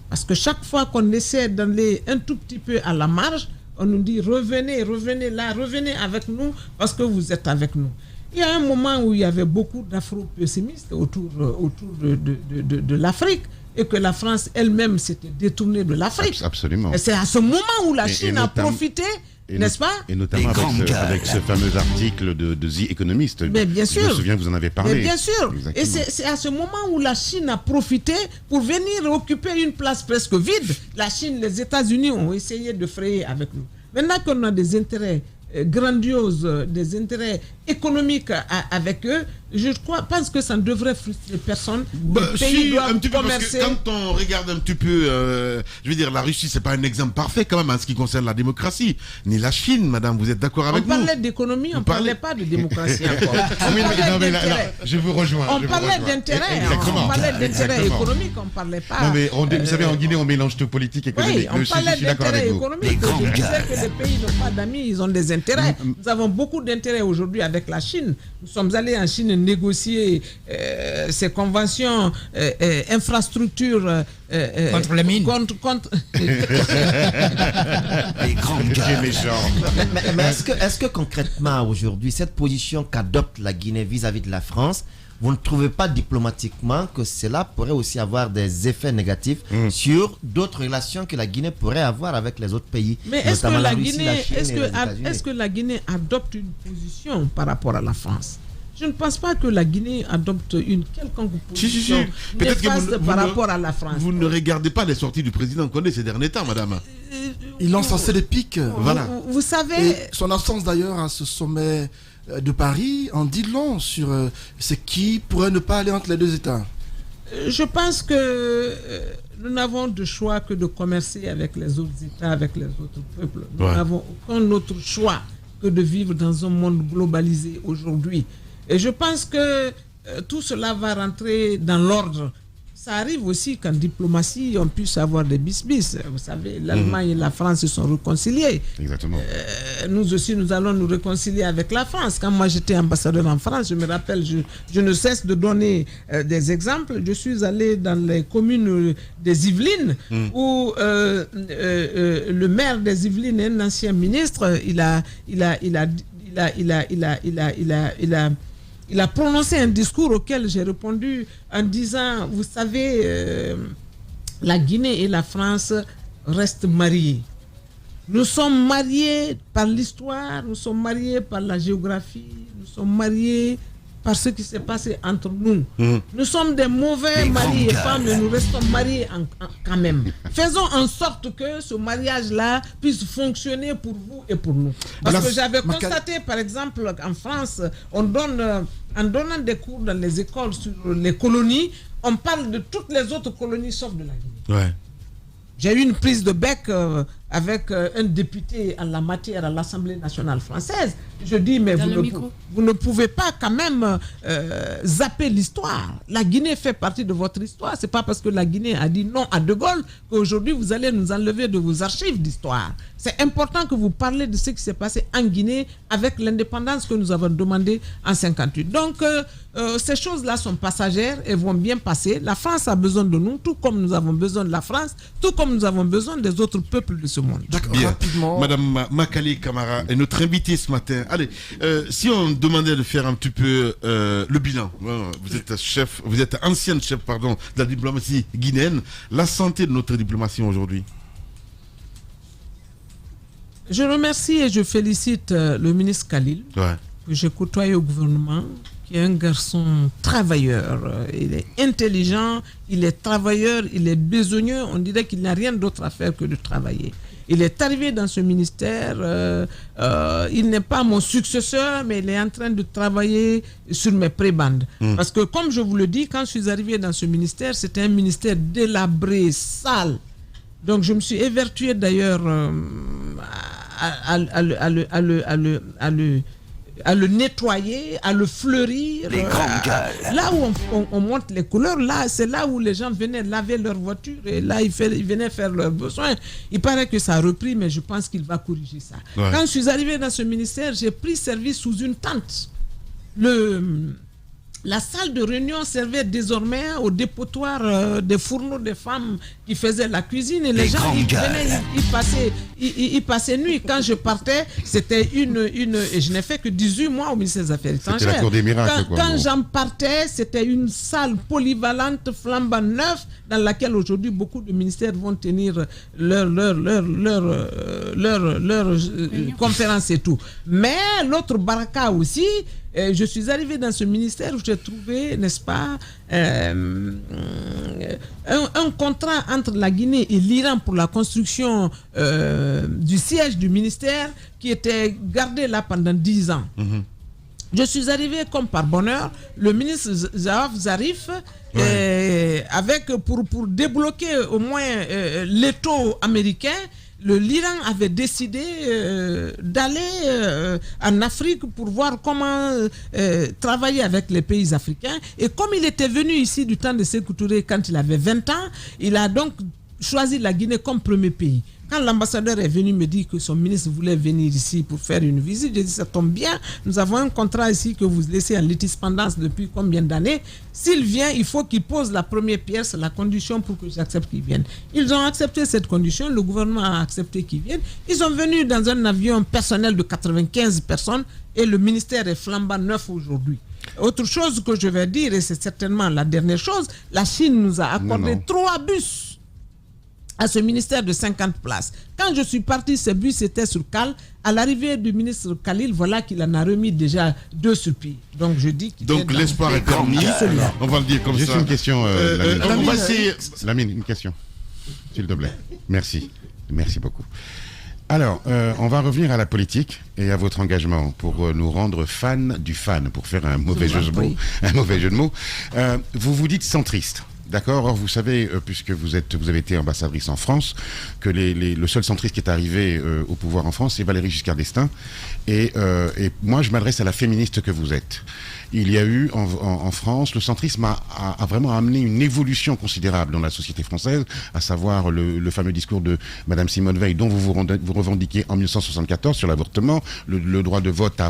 Parce que chaque fois qu'on essaie d'aller un tout petit peu à la marge, on nous dit, revenez là, revenez avec nous parce que vous êtes avec nous. Il y a un moment où il y avait beaucoup d'afro-pessimistes autour de l'Afrique et que la France elle-même s'était détournée de l'Afrique. Absolument. Et c'est à ce moment où la Chine a profité, n'est-ce pas? Et notamment avec ce fameux article de The Economist. Mais bien sûr. Je me souviens que vous en avez parlé. Mais bien sûr. Exactement. Et c'est à ce moment où la Chine a profité pour venir occuper une place presque vide. La Chine, les États-Unis ont essayé de frayer avec nous. Maintenant qu'on a des intérêts grandioses, des intérêts économiques avec eux, je pense que ça ne devrait frustrer personne. Si, un petit peu, parce que quand on regarde un petit peu, je veux dire, la Russie, c'est pas un exemple parfait quand même en ce qui concerne la démocratie, ni la Chine, madame, vous êtes d'accord avec nous? On parlait d'économie, on ne parlait pas de démocratie encore. Je vous rejoins. On parlait d'intérêt, on parlait d'intérêt économique, on ne parlait pas... Non mais vous savez, en Guinée, on mélange tout politique et économique. Oui, on parlait d'intérêt économique. Je disais que les pays n'ont pas d'amis, ils ont des intérêts. Nous avons beaucoup d'intérêts aujourd'hui avec la Chine. Nous sommes allés en Chine négocier ces conventions infrastructures contre les mines. Contre les grandes guerres. Mais est-ce que concrètement aujourd'hui, cette position qu'adopte la Guinée vis-à-vis de la France, vous ne trouvez pas diplomatiquement que cela pourrait aussi avoir des effets négatifs sur d'autres relations que la Guinée pourrait avoir avec les autres pays? Mais est-ce que la Guinée adopte une position par rapport à la France? Je ne pense pas que la Guinée adopte une quelconque position néfaste par rapport à la France. Vous ne regardez pas les sorties du président Condé ces derniers temps, madame. Il lance assez des pics. Voilà. Vous savez... Et son absence d'ailleurs à ce sommet de Paris en dit long sur ce qui pourrait ne pas aller entre les deux États. Je pense que nous n'avons de choix que de commercer avec les autres États, avec les autres peuples. Nous n'avons aucun autre choix que de vivre dans un monde globalisé aujourd'hui. Et je pense que tout cela va rentrer dans l'ordre. Ça arrive aussi qu'en diplomatie, on puisse avoir des bis-bis. Vous savez, l'Allemagne et la France se sont réconciliés. Exactement. Nous aussi, nous allons nous réconcilier avec la France. Quand moi, j'étais ambassadeur en France, je me rappelle, je ne cesse de donner des exemples. Je suis allé dans les communes des Yvelines où le maire des Yvelines, un ancien ministre, il a prononcé un discours auquel j'ai répondu en disant, vous savez, la Guinée et la France restent mariées. Nous sommes mariés par l'histoire, nous sommes mariés par la géographie, nous sommes mariés par ce qui s'est passé entre nous. Nous sommes des mauvais maris et femmes, mais nous restons mariés quand même. Faisons en sorte que ce mariage-là puisse fonctionner pour vous et pour nous. Parce que j'avais constaté, par exemple, en France, on donne, en donnant des cours dans les écoles sur les colonies, on parle de toutes les autres colonies sauf de la Guinée. Ouais. J'ai eu une prise de bec avec un député en la matière à l'Assemblée nationale française. Je dis, mais vous ne pouvez pas quand même zapper l'histoire. La Guinée fait partie de votre histoire. C'est pas parce que la Guinée a dit non à De Gaulle qu'aujourd'hui vous allez nous enlever de vos archives d'histoire. C'est important que vous parlez de ce qui s'est passé en Guinée avec l'indépendance que nous avons demandée en 1958. Donc, ces choses-là sont passagères et vont bien passer. La France a besoin de nous, tout comme nous avons besoin de la France, tout comme nous avons besoin des autres peuples de ce monde. D'accord, bien. rapidement. Madame Makale Camara est notre invitée ce matin. Allez, si on demandait de faire un petit peu le bilan, vous êtes chef, vous êtes ancienne chef, pardon, de la diplomatie guinéenne, la santé de notre diplomatie aujourd'hui. Je remercie et je félicite le ministre Khalil, que j'ai côtoyé au gouvernement, qui est un garçon travailleur. Il est intelligent, il est travailleur, il est besogneux. On dirait qu'il n'a rien d'autre à faire que de travailler. Il est arrivé dans ce ministère, il n'est pas mon successeur, mais il est en train de travailler sur mes prébandes. Parce que comme je vous le dis, quand je suis arrivé dans ce ministère, c'était un ministère délabré, sale. Donc je me suis évertué d'ailleurs à le nettoyer, à le fleurir. Les grandes gueules. Là où on monte les couleurs, là, c'est là où les gens venaient laver leur voiture et là, ils venaient faire leurs besoins. Il paraît que ça a repris, mais je pense qu'il va corriger ça. Ouais. Quand je suis arrivé dans ce ministère, j'ai pris service sous une tente. La salle de réunion servait désormais au dépotoir des fourneaux des femmes qui faisaient la cuisine et les gens ils passaient nuit. Quand je partais, c'était et je n'ai fait que 18 mois au ministère des Affaires étrangères. C'était la cour des miracles, quand j'en partais, c'était une salle polyvalente, flambant neuve, dans laquelle aujourd'hui beaucoup de ministères vont tenir leur conférence et tout. Mais l'autre baraka aussi, je suis arrivé dans ce ministère où j'ai trouvé, n'est-ce pas, un contrat entre la Guinée et l'Iran pour la construction du siège du ministère qui était gardé là pendant 10 ans. Je suis arrivé comme par bonheur, le ministre Jawaf Zarif, pour débloquer au moins l'étau américain. L'Iran avait décidé d'aller en Afrique pour voir comment travailler avec les pays africains. Et comme il était venu ici du temps de Sékou Touré quand il avait 20 ans, il a donc choisi la Guinée comme premier pays. Quand l'ambassadeur est venu me dire que son ministre voulait venir ici pour faire une visite, j'ai dit ça tombe bien, nous avons un contrat ici que vous laissez en litispendance depuis combien d'années. S'il vient, il faut qu'il pose la première pierre, c'est la condition pour que j'accepte qu'il vienne. Ils ont accepté cette condition, le gouvernement a accepté qu'ils viennent. Ils sont venus dans un avion personnel de 95 personnes et le ministère est flambant neuf aujourd'hui. Autre chose que je vais dire, et c'est certainement la dernière chose, la Chine nous a accordé 3 bus à ce ministère de 50 places. Quand je suis parti, ce bus était sur cale. À l'arrivée du ministre Khalil, voilà qu'il en a remis déjà 2 sur pied. Donc je dis qu'il donc l'espoir est permis. On va le dire comme juste ça. Une question. On va essayer. Lamine, une question, s'il te plaît. Merci. Merci beaucoup. Alors, on va revenir à la politique et à votre engagement pour nous rendre fans du fan, pour faire un mauvais jeu de mots. Vous vous dites centriste. D'accord. Or, vous savez, puisque vous avez été ambassadrice en France, que le seul centriste qui est arrivé au pouvoir en France, c'est Valéry Giscard d'Estaing. Et moi, je m'adresse à la féministe que vous êtes. Il y a eu en France, le centrisme a vraiment amené une évolution considérable dans la société française, à savoir le fameux discours de Madame Simone Veil, dont vous revendiquez en 1974 sur l'avortement, le droit de vote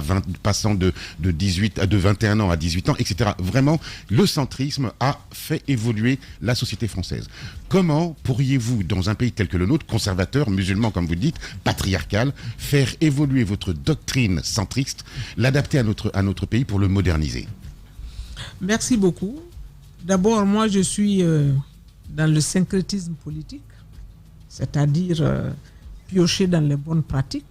passant de 21 ans à 18 ans, etc. Vraiment, le centrisme a fait évoluer la société française. Comment pourriez-vous, dans un pays tel que le nôtre, conservateur, musulman comme vous dites, patriarcal, faire évoluer votre doctrine centriste, l'adapter à notre pays pour le moderniser? Merci beaucoup. D'abord, moi, je suis dans le syncrétisme politique, c'est-à-dire piocher dans les bonnes pratiques.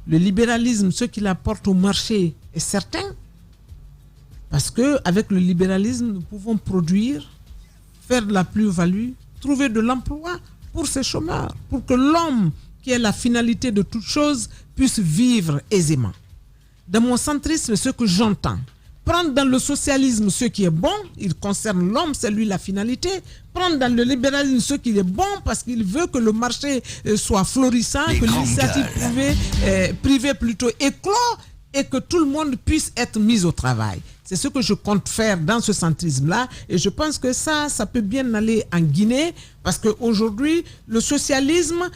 Le libéralisme, ce qu'il apporte au marché est certain, parce qu'avec le libéralisme, nous pouvons produire, faire de la plus-value, trouver de l'emploi pour ces chômeurs, pour que l'homme, qui est la finalité de toute chose, puisse vivre aisément. Dans mon centrisme, ce que j'entends, prendre dans le socialisme ce qui est bon, il concerne l'homme, c'est lui la finalité. Prendre dans le libéralisme ce qui est bon parce qu'il veut que le marché soit florissant, que l'initiative privée plutôt éclore et que tout le monde puisse être mis au travail. C'est ce que je compte faire dans ce centrisme-là et je pense que ça peut bien aller en Guinée parce qu'aujourd'hui, le socialisme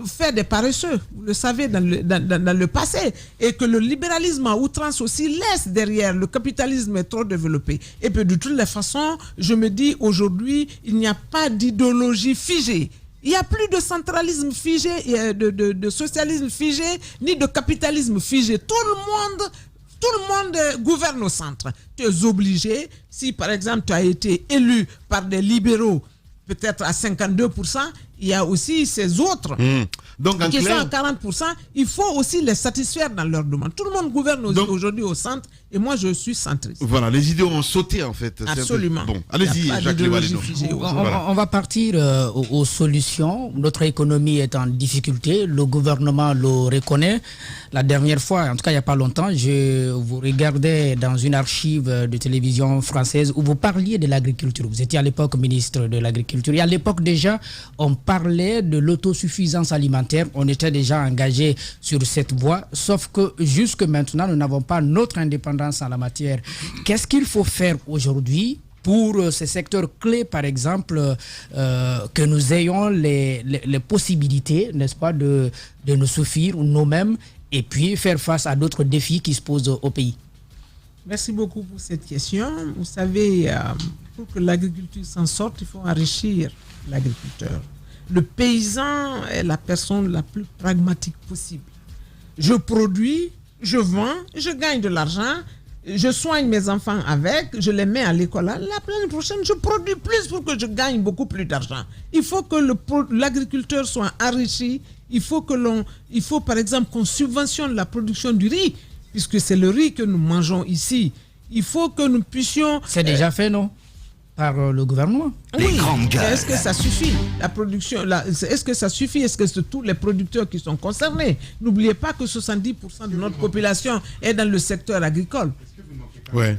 fait des paresseux, vous le savez, dans le passé, et que le libéralisme à outrance aussi laisse derrière, le capitalisme est trop développé. Et puis de toutes les façons, je me dis aujourd'hui, il n'y a pas d'idéologie figée. Il n'y a plus de centralisme figé, de socialisme figé, ni de capitalisme figé. Tout le monde gouverne au centre. Tu es obligé, si par exemple tu as été élu par des libéraux, peut-être à 52%, il y a aussi ces autres Donc, qui sont à 40%. Il faut aussi les satisfaire dans leurs demandes. Tout le monde gouverne aujourd'hui au centre et moi je suis centriste. Voilà, les idées ont sauté en fait. Absolument. Bon, allez-y, Jacques Lévaleno. On va partir aux solutions. Notre économie est en difficulté. Le gouvernement le reconnaît. La dernière fois, en tout cas il n'y a pas longtemps, je vous regardais dans une archive de télévision française où vous parliez de l'agriculture. Vous étiez à l'époque ministre de l'Agriculture. Et à l'époque déjà, on parlait de l'autosuffisance alimentaire. On était déjà engagé sur cette voie. Sauf que jusque maintenant, nous n'avons pas notre indépendance en la matière. Qu'est-ce qu'il faut faire aujourd'hui pour ces secteurs clés, par exemple, que nous ayons les possibilités, n'est-ce pas, de nous suffire nous-mêmes et puis faire face à d'autres défis qui se posent au pays? Merci beaucoup pour cette question. Vous savez, pour que l'agriculture s'en sorte, il faut enrichir l'agriculteur. Le paysan est la personne la plus pragmatique possible. Je produis, je vends, je gagne de l'argent, je soigne mes enfants avec, je les mets à l'école. L'année prochaine, je produis plus pour que je gagne beaucoup plus d'argent. Il faut que l'agriculteur soit enrichi. Il faut par exemple qu'on subventionne la production du riz, puisque c'est le riz que nous mangeons ici. Il faut que nous puissions... C'est déjà fait, non? Par le gouvernement. Oui, est-ce que ça suffit? La production, est-ce que ça suffit? Est-ce que c'est tous les producteurs qui sont concernés? N'oubliez pas que 70% de notre population est dans le secteur agricole. Ouais.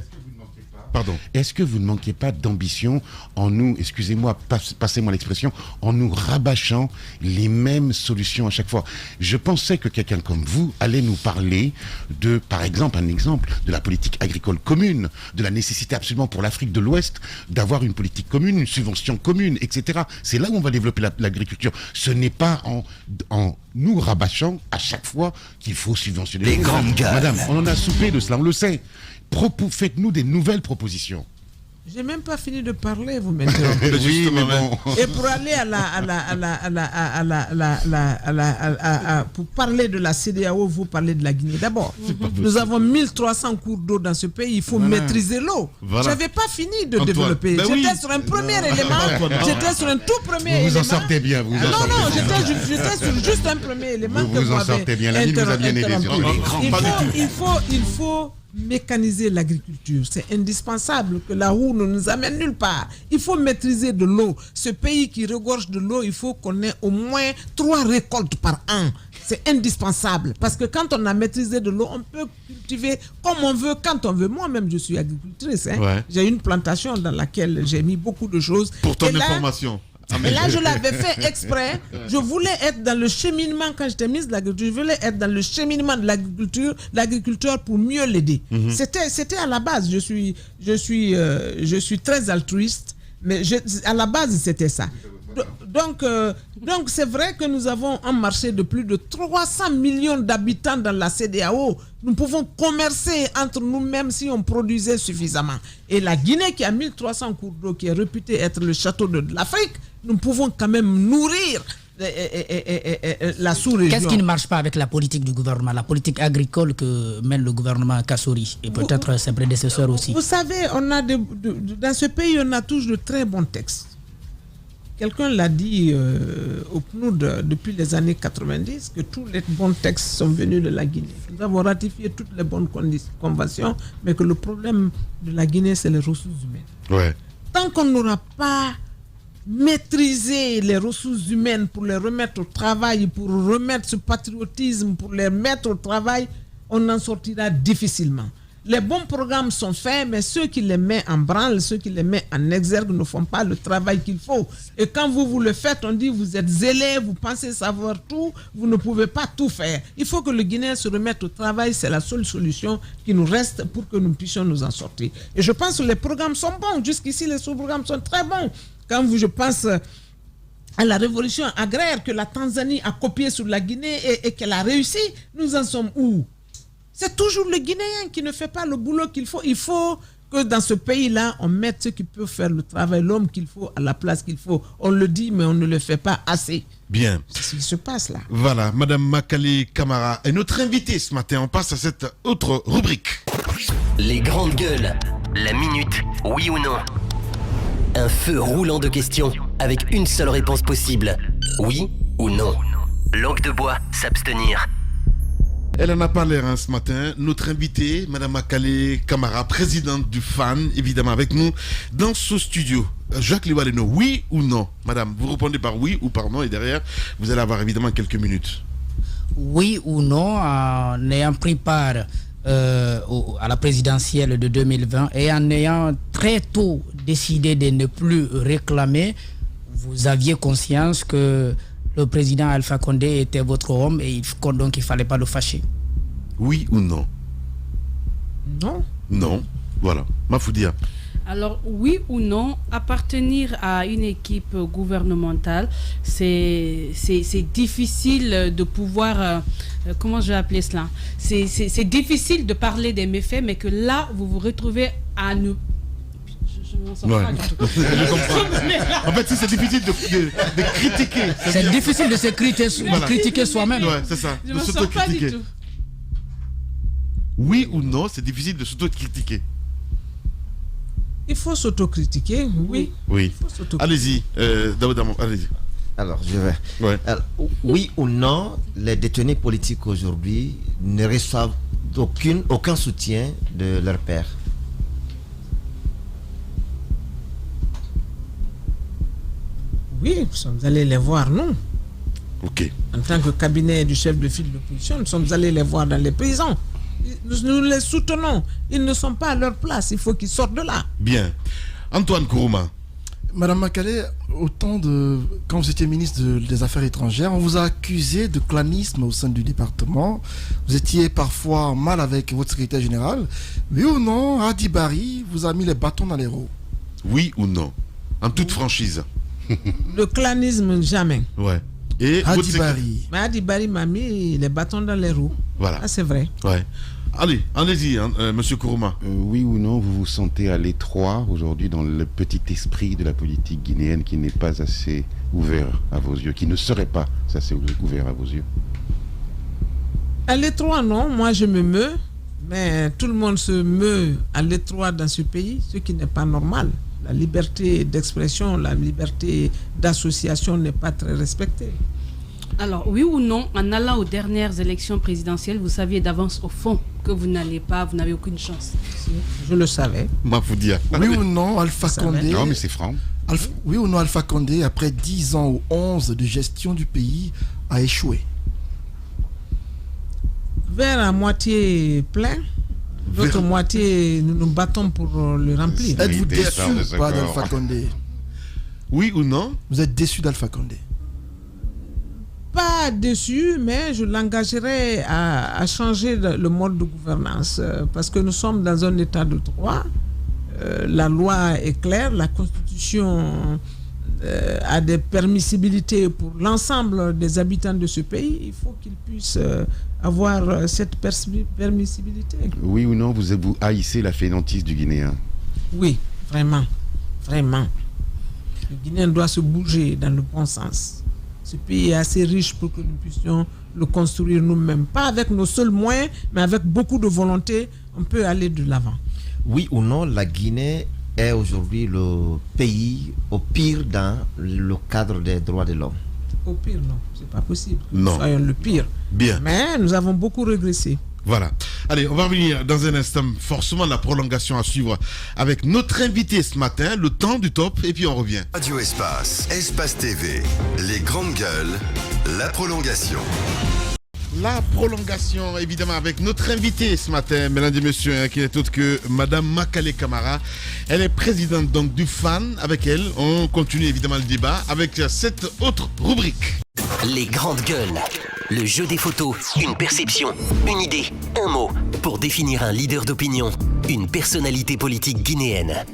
Pardon. Est-ce que vous ne manquez pas d'ambition en nous, excusez-moi, passez-moi l'expression, en nous rabâchant les mêmes solutions à chaque fois? Je pensais que quelqu'un comme vous allait nous parler de, par exemple, de la politique agricole commune, de la nécessité absolument pour l'Afrique de l'Ouest d'avoir une politique commune, une subvention commune, etc. C'est là où on va développer l'agriculture. Ce n'est pas en nous rabâchant à chaque fois qu'il faut subventionner les grandes gueules. Madame, on en a soupé de cela, on le sait. Faites-nous des nouvelles propositions. J'ai même pas fini de parler, vous m'interrompez. Oui, mais bon. Et pour aller pour parler de la CEDEAO, vous parlez de la Guinée. D'abord, nous avons 1300 cours d'eau dans ce pays. Il faut maîtriser l'eau. Voilà. J'avais pas fini de développer. J'étais sur un premier élément. J'étais sur un tout premier élément. Vous en sortez bien. J'étais sur juste un premier élément. Vous en sortez bien. La ligne vous a bien aidé. Il faut mécaniser l'agriculture. C'est indispensable que la roue ne nous amène nulle part. Il faut maîtriser de l'eau. Ce pays qui regorge de l'eau, il faut qu'on ait au moins 3 récoltes par an. C'est indispensable parce que quand on a maîtrisé de l'eau, on peut cultiver comme on veut, quand on veut. Moi-même, je suis agricultrice. Ouais. J'ai une plantation dans laquelle j'ai mis beaucoup de choses. Pour ton information. Et là, je l'avais fait exprès. Je voulais être dans le cheminement, quand j'étais ministre de l'Agriculture, je voulais être dans le cheminement de l'agriculteur pour mieux l'aider. C'était à la base. Je suis très altruiste, mais à la base, c'était ça. Donc c'est vrai que nous avons un marché de plus de 300 millions d'habitants dans la CEDEAO. Nous pouvons commercer entre nous-mêmes si on produisait suffisamment. Et la Guinée, qui a 1300 cours d'eau, qui est réputée être le château de l'Afrique, nous pouvons quand même nourrir la sous-région. Qu'est-ce qui ne marche pas avec la politique du gouvernement, la politique agricole que mène le gouvernement Kassori et peut-être ses prédécesseurs aussi? Vous savez, dans ce pays, on a toujours de très bons textes. Quelqu'un l'a dit au PNUD depuis les années 90 que tous les bons textes sont venus de la Guinée. Nous avons ratifié toutes les bonnes conventions, mais que le problème de la Guinée, c'est les ressources humaines. Ouais. Tant qu'on n'aura pas maîtrisé les ressources humaines pour les remettre au travail, pour remettre ce patriotisme, pour les mettre au travail, on en sortira difficilement. Les bons programmes sont faits, mais ceux qui les mettent en branle, ceux qui les mettent en exergue ne font pas le travail qu'il faut. Et quand vous le faites, on dit vous êtes zélé, vous pensez savoir tout, vous ne pouvez pas tout faire. Il faut que le Guinéen se remette au travail, c'est la seule solution qui nous reste pour que nous puissions nous en sortir. Et je pense que les programmes sont bons, jusqu'ici les sous-programmes sont très bons. Quand je pense à la révolution agraire que la Tanzanie a copiée sur la Guinée et qu'elle a réussi, nous en sommes où? C'est toujours le Guinéen qui ne fait pas le boulot qu'il faut. Il faut que dans ce pays-là, on mette ceux qui peuvent faire le travail, l'homme qu'il faut à la place qu'il faut. On le dit, mais on ne le fait pas assez. Bien. C'est ce qui se passe là. Voilà, Madame Makale Camara est notre invitée ce matin. On passe à cette autre rubrique. Les grandes gueules. La minute, oui ou non. Un feu roulant de questions avec une seule réponse possible. Oui ou non. Langue de bois, s'abstenir. Elle en a parlé ce matin. Notre invitée, Madame Makale Camara, présidente du FAN, évidemment avec nous dans ce studio. Jacques Liwaleno, oui ou non? Madame, vous répondez par oui ou par non et derrière, vous allez avoir évidemment quelques minutes. Oui ou non, en ayant pris part à la présidentielle de 2020 et en ayant très tôt décidé de ne plus réclamer, vous aviez conscience que le président Alpha Condé était votre homme et donc il ne fallait pas le fâcher. Oui ou non? Non. Non. Voilà. Mafoudia. Alors, oui ou non, appartenir à une équipe gouvernementale, c'est difficile de pouvoir... comment je vais appeler cela? C'est difficile de parler des méfaits, mais que là, vous vous retrouvez à ne... Ouais. Je comprends. En fait, c'est difficile de critiquer. C'est difficile de se critiquer soi-même. Ouais, c'est ça. Je ne me sens pas du tout. Oui ou non, c'est difficile de s'auto-critiquer. Il faut s'autocritiquer, oui. Oui. Allez-y, Daouda, allez-y. Alors, je vais. Ouais. Alors, oui ou non, les détenus politiques aujourd'hui ne reçoivent aucun soutien de leur père? Oui, nous sommes allés les voir, non. Ok. En tant que cabinet du chef de file de l'opposition, nous sommes allés les voir dans les prisons. Nous les soutenons. Ils ne sont pas à leur place. Il faut qu'ils sortent de là. Bien. Antoine Kourouma. Madame Makale, quand vous étiez ministre des Affaires étrangères, on vous a accusé de clanisme au sein du département. Vous étiez parfois mal avec votre secrétaire général. Oui ou non, Hadi Bari vous a mis les bâtons dans les roues? Oui ou non? En toute franchise. Le clanisme, jamais. Ouais. Et Hadi Bari. Mais Hadi Bari m'a mis les bâtons dans les roues. Voilà. Ah, c'est vrai. Ouais. Allez-y, Monsieur Kourouma. Oui ou non, vous vous sentez à l'étroit aujourd'hui dans le petit esprit de la politique guinéenne qui n'est pas assez ouvert à vos yeux, qui ne serait pas assez ouvert à vos yeux? À l'étroit, non. Moi, je me meus. Mais tout le monde se meut à l'étroit dans ce pays, ce qui n'est pas normal. La liberté d'expression, la liberté d'association n'est pas très respectée. Alors, oui ou non, en allant aux dernières élections présidentielles, vous saviez d'avance au fond que vous n'avez aucune chance? Je le savais. Mafoudia. Oui ou non, Alpha Condé. Non, mais c'est franc. Oui ou non, Alpha Condé, après 10 ans ou 11 de gestion du pays, a échoué? Vers à moitié plein, l'autre moitié, nous nous battons pour le remplir. Êtes-vous déçu ou pas d'Alpha Condé? Oui ou non? Vous êtes déçu d'Alpha Condé? Pas déçu, mais je l'engagerai à changer le mode de gouvernance parce que nous sommes dans un état de droit. La loi est claire, la Constitution a des permissibilités pour l'ensemble des habitants de ce pays. Il faut qu'ils puissent avoir cette permissibilité. Oui ou non, vous haïssez la fainéantise du Guinéen? Oui, vraiment, vraiment. Le Guinéen doit se bouger dans le bon sens. Ce pays est assez riche pour que nous puissions le construire nous-mêmes. Pas avec nos seuls moyens, mais avec beaucoup de volonté, on peut aller de l'avant. Oui ou non, la Guinée est aujourd'hui le pays au pire dans le cadre des droits de l'homme? Au pire, non. C'est pas possible. Non. Soyons le pire. Bien. Mais nous avons beaucoup régressé. Voilà. Allez, on va revenir dans un instant, forcément la prolongation à suivre avec notre invité ce matin, le temps du top, et puis on revient. Radio Espace, Espace TV, les grandes gueules, la prolongation. La prolongation, évidemment, avec notre invité ce matin, mesdames et messieurs, qui n'est autre que Madame Makale Camara. Elle est présidente donc du FAN. Avec elle, on continue évidemment le débat avec cette autre rubrique. Les grandes gueules. Le jeu des photos, une perception, une idée, un mot, pour définir un leader d'opinion, une personnalité politique guinéenne.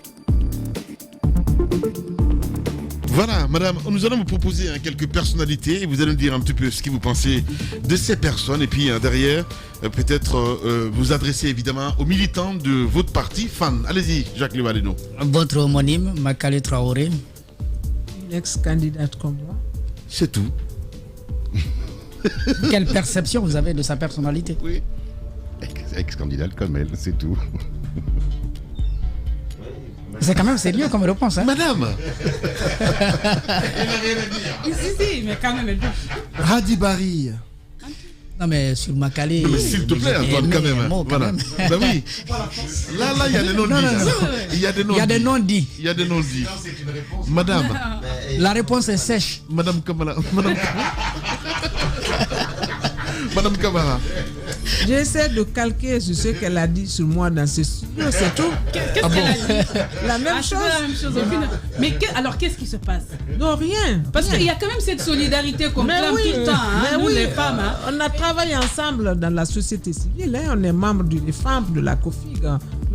Voilà, madame, nous allons vous proposer quelques personnalités et vous allez nous dire un petit peu ce que vous pensez de ces personnes. Et puis derrière, peut-être vous adresser évidemment aux militants de votre parti, FAN. Allez-y, Jacques Levaleno. Votre homonyme, Makale Traoré. Une ex-candidate comme moi. C'est tout. Quelle perception vous avez de sa personnalité? Oui. Ex-candidate comme elle, c'est tout. C'est quand même sérieux comme réponse, hein? Madame. Si, mais quand même, elle peut. Hadi Bari. Non, mais sur Makale. Mais s'il te plaît, Antoine, quand même. Voilà. Ben oui. Là, il y a des non-dits. Il y a des non-dits. Il y a des non-dits. Madame. La réponse est sèche. Madame Kamara. Madame Kamara. J'essaie de calquer sur ce qu'elle a dit sur moi dans ce studio, c'est tout. Qu'est-ce qu'elle a dit? La même chose. Mais alors, qu'est-ce qui se passe? Non, rien. Parce qu'il y a quand même cette solidarité qu'on clame tout le temps, hein, nous les femmes. Hein. On a travaillé ensemble dans la société civile, hein. On est membre du FAM, de la COFIG.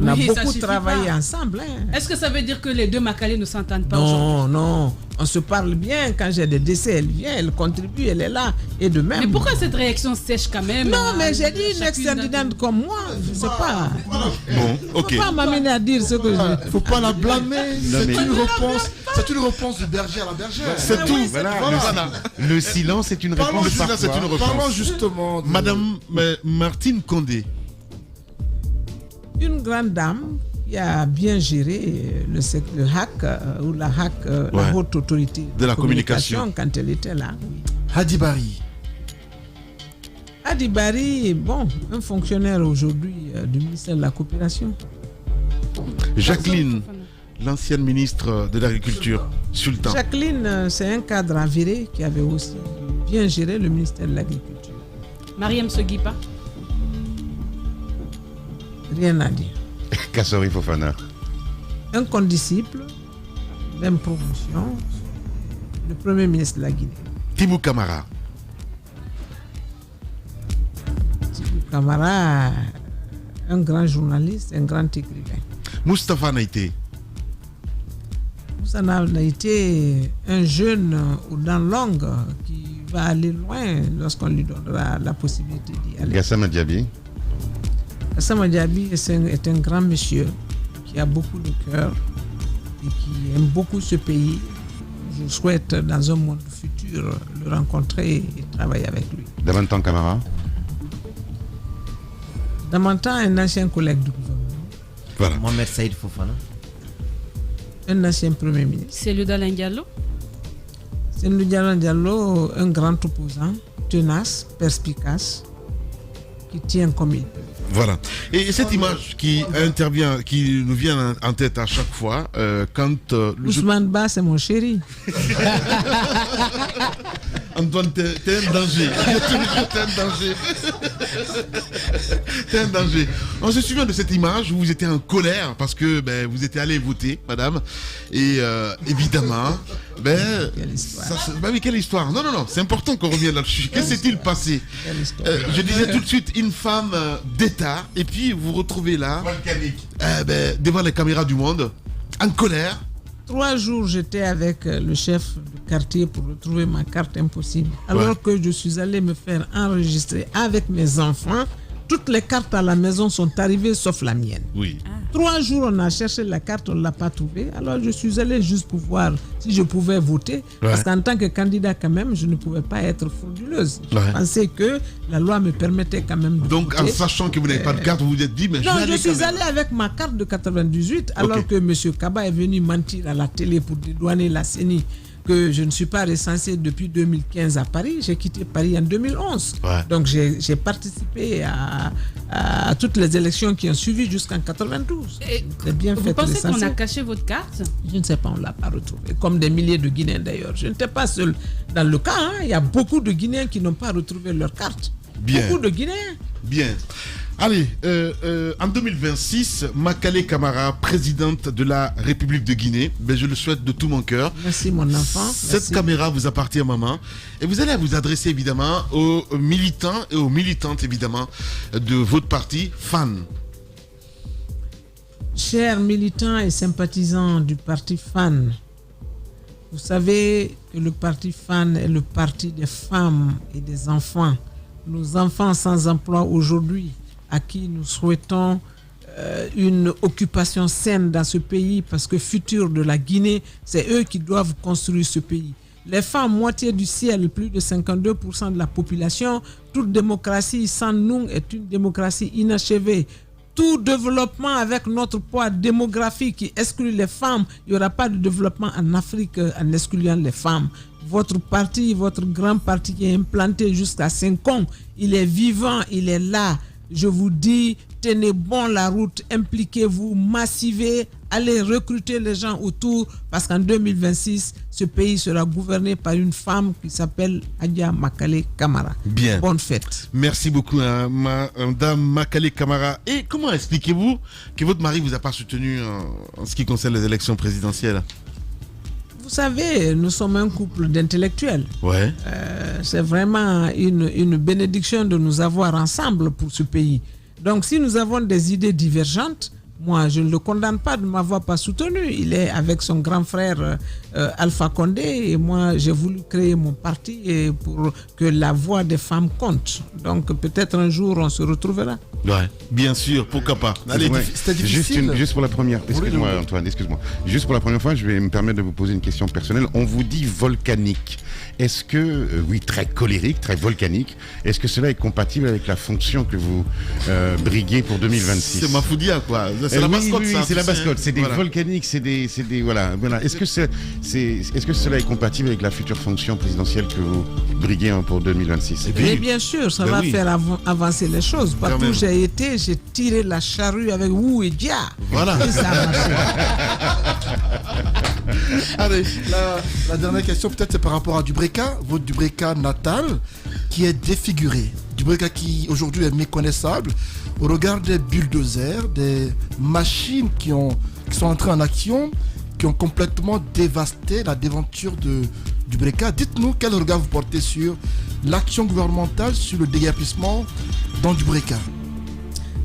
On a beaucoup travaillé ensemble. Hein. Est-ce que ça veut dire que les deux Makale ne s'entendent pas aujourd'hui? Non. On se parle bien. Quand j'ai des décès, elle vient, elle contribue, elle est là. Et de même. Mais pourquoi cette réaction sèche quand même? Non, mais j'ai dit une ex-candidate comme moi. Je ne sais pas. Bon, ok. Il ne faut pas m'amener à dire ce que je... Il ne faut pas la blâmer. C'est une réponse du berger à la bergère. C'est tout. Voilà. Le silence est une réponse. Parlons justement. Madame Martine Condé. Une grande dame qui a bien géré le HAC ou la HAC, la haute autorité de la communication quand elle était là. Hadi Bari. Hadi Bari, bon, un fonctionnaire aujourd'hui du ministère de la Coopération. Jacqueline, l'ancienne ministre de l'Agriculture, Sultan. Jacqueline, c'est un cadre avéré qui avait aussi bien géré le ministère de l'Agriculture. Mariam Seguipa. Rien à dire. Kassori Fofana. Un condisciple, même promotion, le premier ministre de la Guinée. Tibou Camara. Tibou Camara, un grand journaliste, un grand écrivain. Moustapha Naïté. Moustapha Naïté, un jeune aux dents longues qui va aller loin lorsqu'on lui donnera la possibilité d'y aller. Gassama Diaby. Gassama Diaby est un grand monsieur qui a beaucoup de cœur et qui aime beaucoup ce pays. Je souhaite dans un monde futur le rencontrer et travailler avec lui. Damantan Camara. Damantan, un ancien collègue du gouvernement. Voilà. Mohamed Saïd Fofana. Un ancien premier ministre. C'est le Dalin Diallo. Cellou Diallo, un grand opposant, tenace, perspicace, qui tient comme il peut. Voilà. Et cette image qui nous vient en tête à chaque fois, quand... Ousmane Ba, c'est mon chéri. Antoine, t'es un danger. T'es un danger. T'es un danger. On se souvient de cette image où vous étiez en colère parce que vous étiez allé voter, madame. Et évidemment... Quelle histoire. Mais quelle histoire. Non, c'est important qu'on revienne là-dessus. Qu'est-ce qui s'est-il passé? Je disais tout de suite une femme d'État, et puis vous retrouvez là, devant les caméras du monde, en colère. 3 jours, j'étais avec le chef du quartier pour retrouver ma carte impossible. Alors que je suis allé me faire enregistrer avec mes enfants, toutes les cartes à la maison sont arrivées sauf la mienne. Oui. 3 jours, on a cherché la carte, on ne l'a pas trouvée. Alors je suis allé juste pour voir si je pouvais voter. Parce qu'en tant que candidat, quand même, je ne pouvais pas être frauduleuse. Je pensais que la loi me permettait quand même de Donc, voter. en sachant que vous n'avez pas de carte, vous vous êtes dit, mais non, je suis allé avec ma carte de 98, alors que M. Kaba est venu mentir à la télé pour dédouaner la CENI. Que je ne suis pas recensé depuis 2015 à Paris. J'ai quitté Paris en 2011. Donc j'ai participé à toutes les élections qui ont suivi jusqu'en 92. Vous pensez qu'on a caché votre carte? Je ne sais pas, on ne l'a pas retrouvée. Comme des milliers de Guinéens d'ailleurs. Je n'étais pas seul dans le cas. Il y a beaucoup de Guinéens qui n'ont pas retrouvé leur carte. Beaucoup de Guinéens. Bien. Allez, en 2026, Makale Camara, présidente de la République de Guinée, je le souhaite de tout mon cœur. Merci mon enfant. Cette caméra vous appartient, maman. Et vous allez vous adresser évidemment aux militants et aux militantes évidemment de votre parti, FAN. Chers militants et sympathisants du parti FAN, vous savez que le parti FAN est le parti des femmes et des enfants. Nos enfants sans emploi aujourd'hui, à qui nous souhaitons une occupation saine dans ce pays, parce que futur de la Guinée, c'est eux qui doivent construire ce pays. Les femmes, moitié du ciel, plus de 52% de la population, toute démocratie sans nous est une démocratie inachevée. Tout développement avec notre poids démographique qui exclut les femmes, il n'y aura pas de développement en Afrique en excluant les femmes. Votre parti, votre grand parti qui est implanté jusqu'à 5 ans, il est vivant, il est là. Je vous dis, tenez bon la route, impliquez-vous, massivez, allez recruter les gens autour, parce qu'en 2026, ce pays sera gouverné par une femme qui s'appelle Adja Makale Camara. Bien. Bonne fête. Merci beaucoup, Madame Makale Camara. Et comment expliquez-vous que votre mari ne vous a pas soutenu en ce qui concerne les élections présidentielles? Vous savez, nous sommes un couple d'intellectuels. Ouais. C'est vraiment une bénédiction de nous avoir ensemble pour ce pays. Donc, si nous avons des idées divergentes, moi, je ne le condamne pas de ne m'avoir pas soutenu. Il est avec son grand frère Alpha Condé et moi, j'ai voulu créer mon parti pour que la voix des femmes compte. Donc, peut-être un jour, on se retrouvera. Ouais, bien sûr, pourquoi pas. Allez, c'était difficile. Juste pour la première, excuse-moi Antoine, excuse-moi. Juste pour la première fois, je vais me permettre de vous poser une question personnelle. On vous dit volcanique. Est-ce que, oui, très colérique, très volcanique, est-ce que cela est compatible avec la fonction que vous briguez pour 2026? C'est Mafoudia, quoi. C'est la mascotte, oui, ça. C'est la mascotte. C'est des voilà. volcaniques, c'est des voilà. Est-ce que cela est compatible avec la future fonction présidentielle que vous briguez pour 2026? Et bien sûr, ça va faire avancer les choses. Partout où j'ai été, j'ai tiré la charrue avec Wou et Dia. Voilà. Et ça a marché. Allez, la dernière question peut-être c'est par rapport à Dubreka, votre Dubreka natal qui est défiguré. Dubreka qui aujourd'hui est méconnaissable au regard des bulldozers, des machines qui sont entrées en action, qui ont complètement dévasté la déventure de Dubreka. Dites-nous quel regard vous portez sur l'action gouvernementale, sur le déguerpissement dans Dubreka.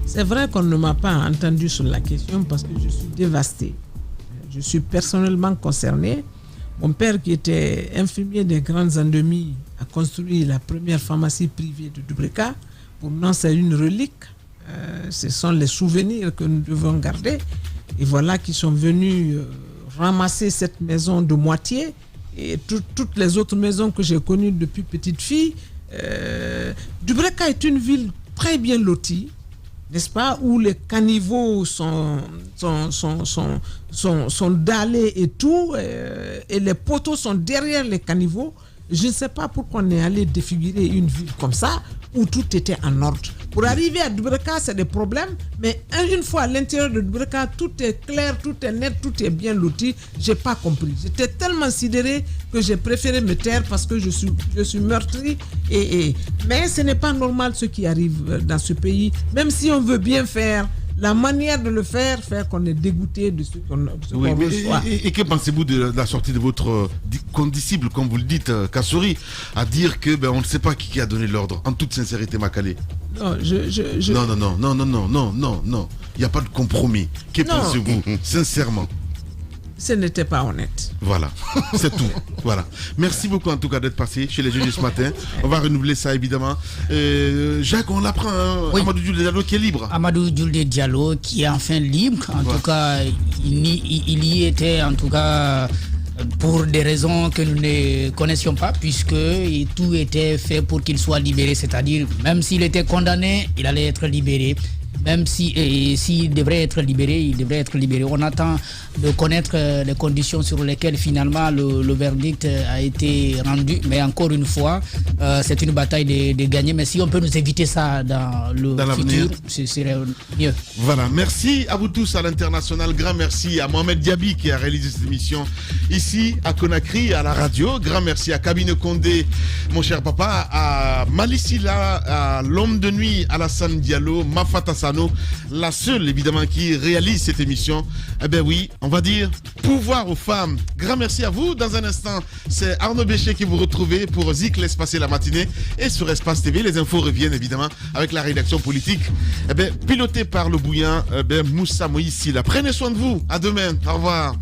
C'est vrai qu'on ne m'a pas entendu sur la question parce que je suis dévasté. Je suis personnellement concerné. Mon père, qui était infirmier des grandes endémies, a construit la première pharmacie privée de Dubreka. Pour nous, c'est une relique. Ce sont les souvenirs que nous devons garder. Et voilà qu'ils sont venus ramasser cette maison de moitié et toutes les autres maisons que j'ai connues depuis petite fille. Dubreka est une ville très bien lotie. n'est-ce pas, où les caniveaux sont dallés et tout, et les poteaux sont derrière les caniveaux. Je ne sais pas pourquoi on est allé défigurer une ville comme ça, où tout était en ordre. Pour arriver à Dubraka, c'est des problèmes, mais une fois à l'intérieur de Dubraka, tout est clair, tout est net, tout est bien loti. Je n'ai pas compris. J'étais tellement sidéré que j'ai préféré me taire parce que je suis meurtri. Mais ce n'est pas normal ce qui arrive dans ce pays. Même si on veut bien faire, la manière de le faire qu'on est dégoûté de ce qu'on reçoit. Et que pensez-vous de la sortie de votre condisciple, comme vous le dites, Kassouri, à dire que on ne sait pas qui a donné l'ordre, en toute sincérité, Makale? Non, non. Il n'y a pas de compromis. Que pensez-vous, sincèrement? Ce n'était pas honnête. Voilà, c'est tout. Voilà. Merci beaucoup en tout cas d'être passé chez les juges ce matin. On va renouveler ça évidemment. Jacques, on l'apprend, hein, oui. Amadou Djoulde Diallo qui est libre. Amadou Djoulde Diallo qui est enfin libre. En tout cas, il y était en tout cas pour des raisons que nous ne connaissions pas, puisque tout était fait pour qu'il soit libéré. C'est-à-dire, même s'il était condamné, il allait être libéré. Même s'il devrait être libéré, il devrait être libéré. On attend de connaître les conditions sur lesquelles finalement le verdict a été rendu. Mais encore une fois, c'est une bataille de gagner. Mais si on peut nous éviter ça dans le futur, ce serait mieux. Voilà, merci à vous tous à l'international. Grand merci à Mohamed Diaby qui a réalisé cette émission ici à Conakry, à la radio. Grand merci à Kabine Condé, mon cher papa, à Malissila, à l'homme de nuit, Alassane Diallo, Mafata Sano, la seule évidemment qui réalise cette émission. Eh bien oui, on va dire pouvoir aux femmes. Grand merci à vous. Dans un instant, c'est Arnaud Bécher qui vous retrouvez pour Zik laisse passer la matinée. Et sur Espace TV, les infos reviennent évidemment avec la rédaction politique. Eh bien, pilotée par le bouillant Moussa Moïse Silla. Prenez soin de vous. À demain. Au revoir.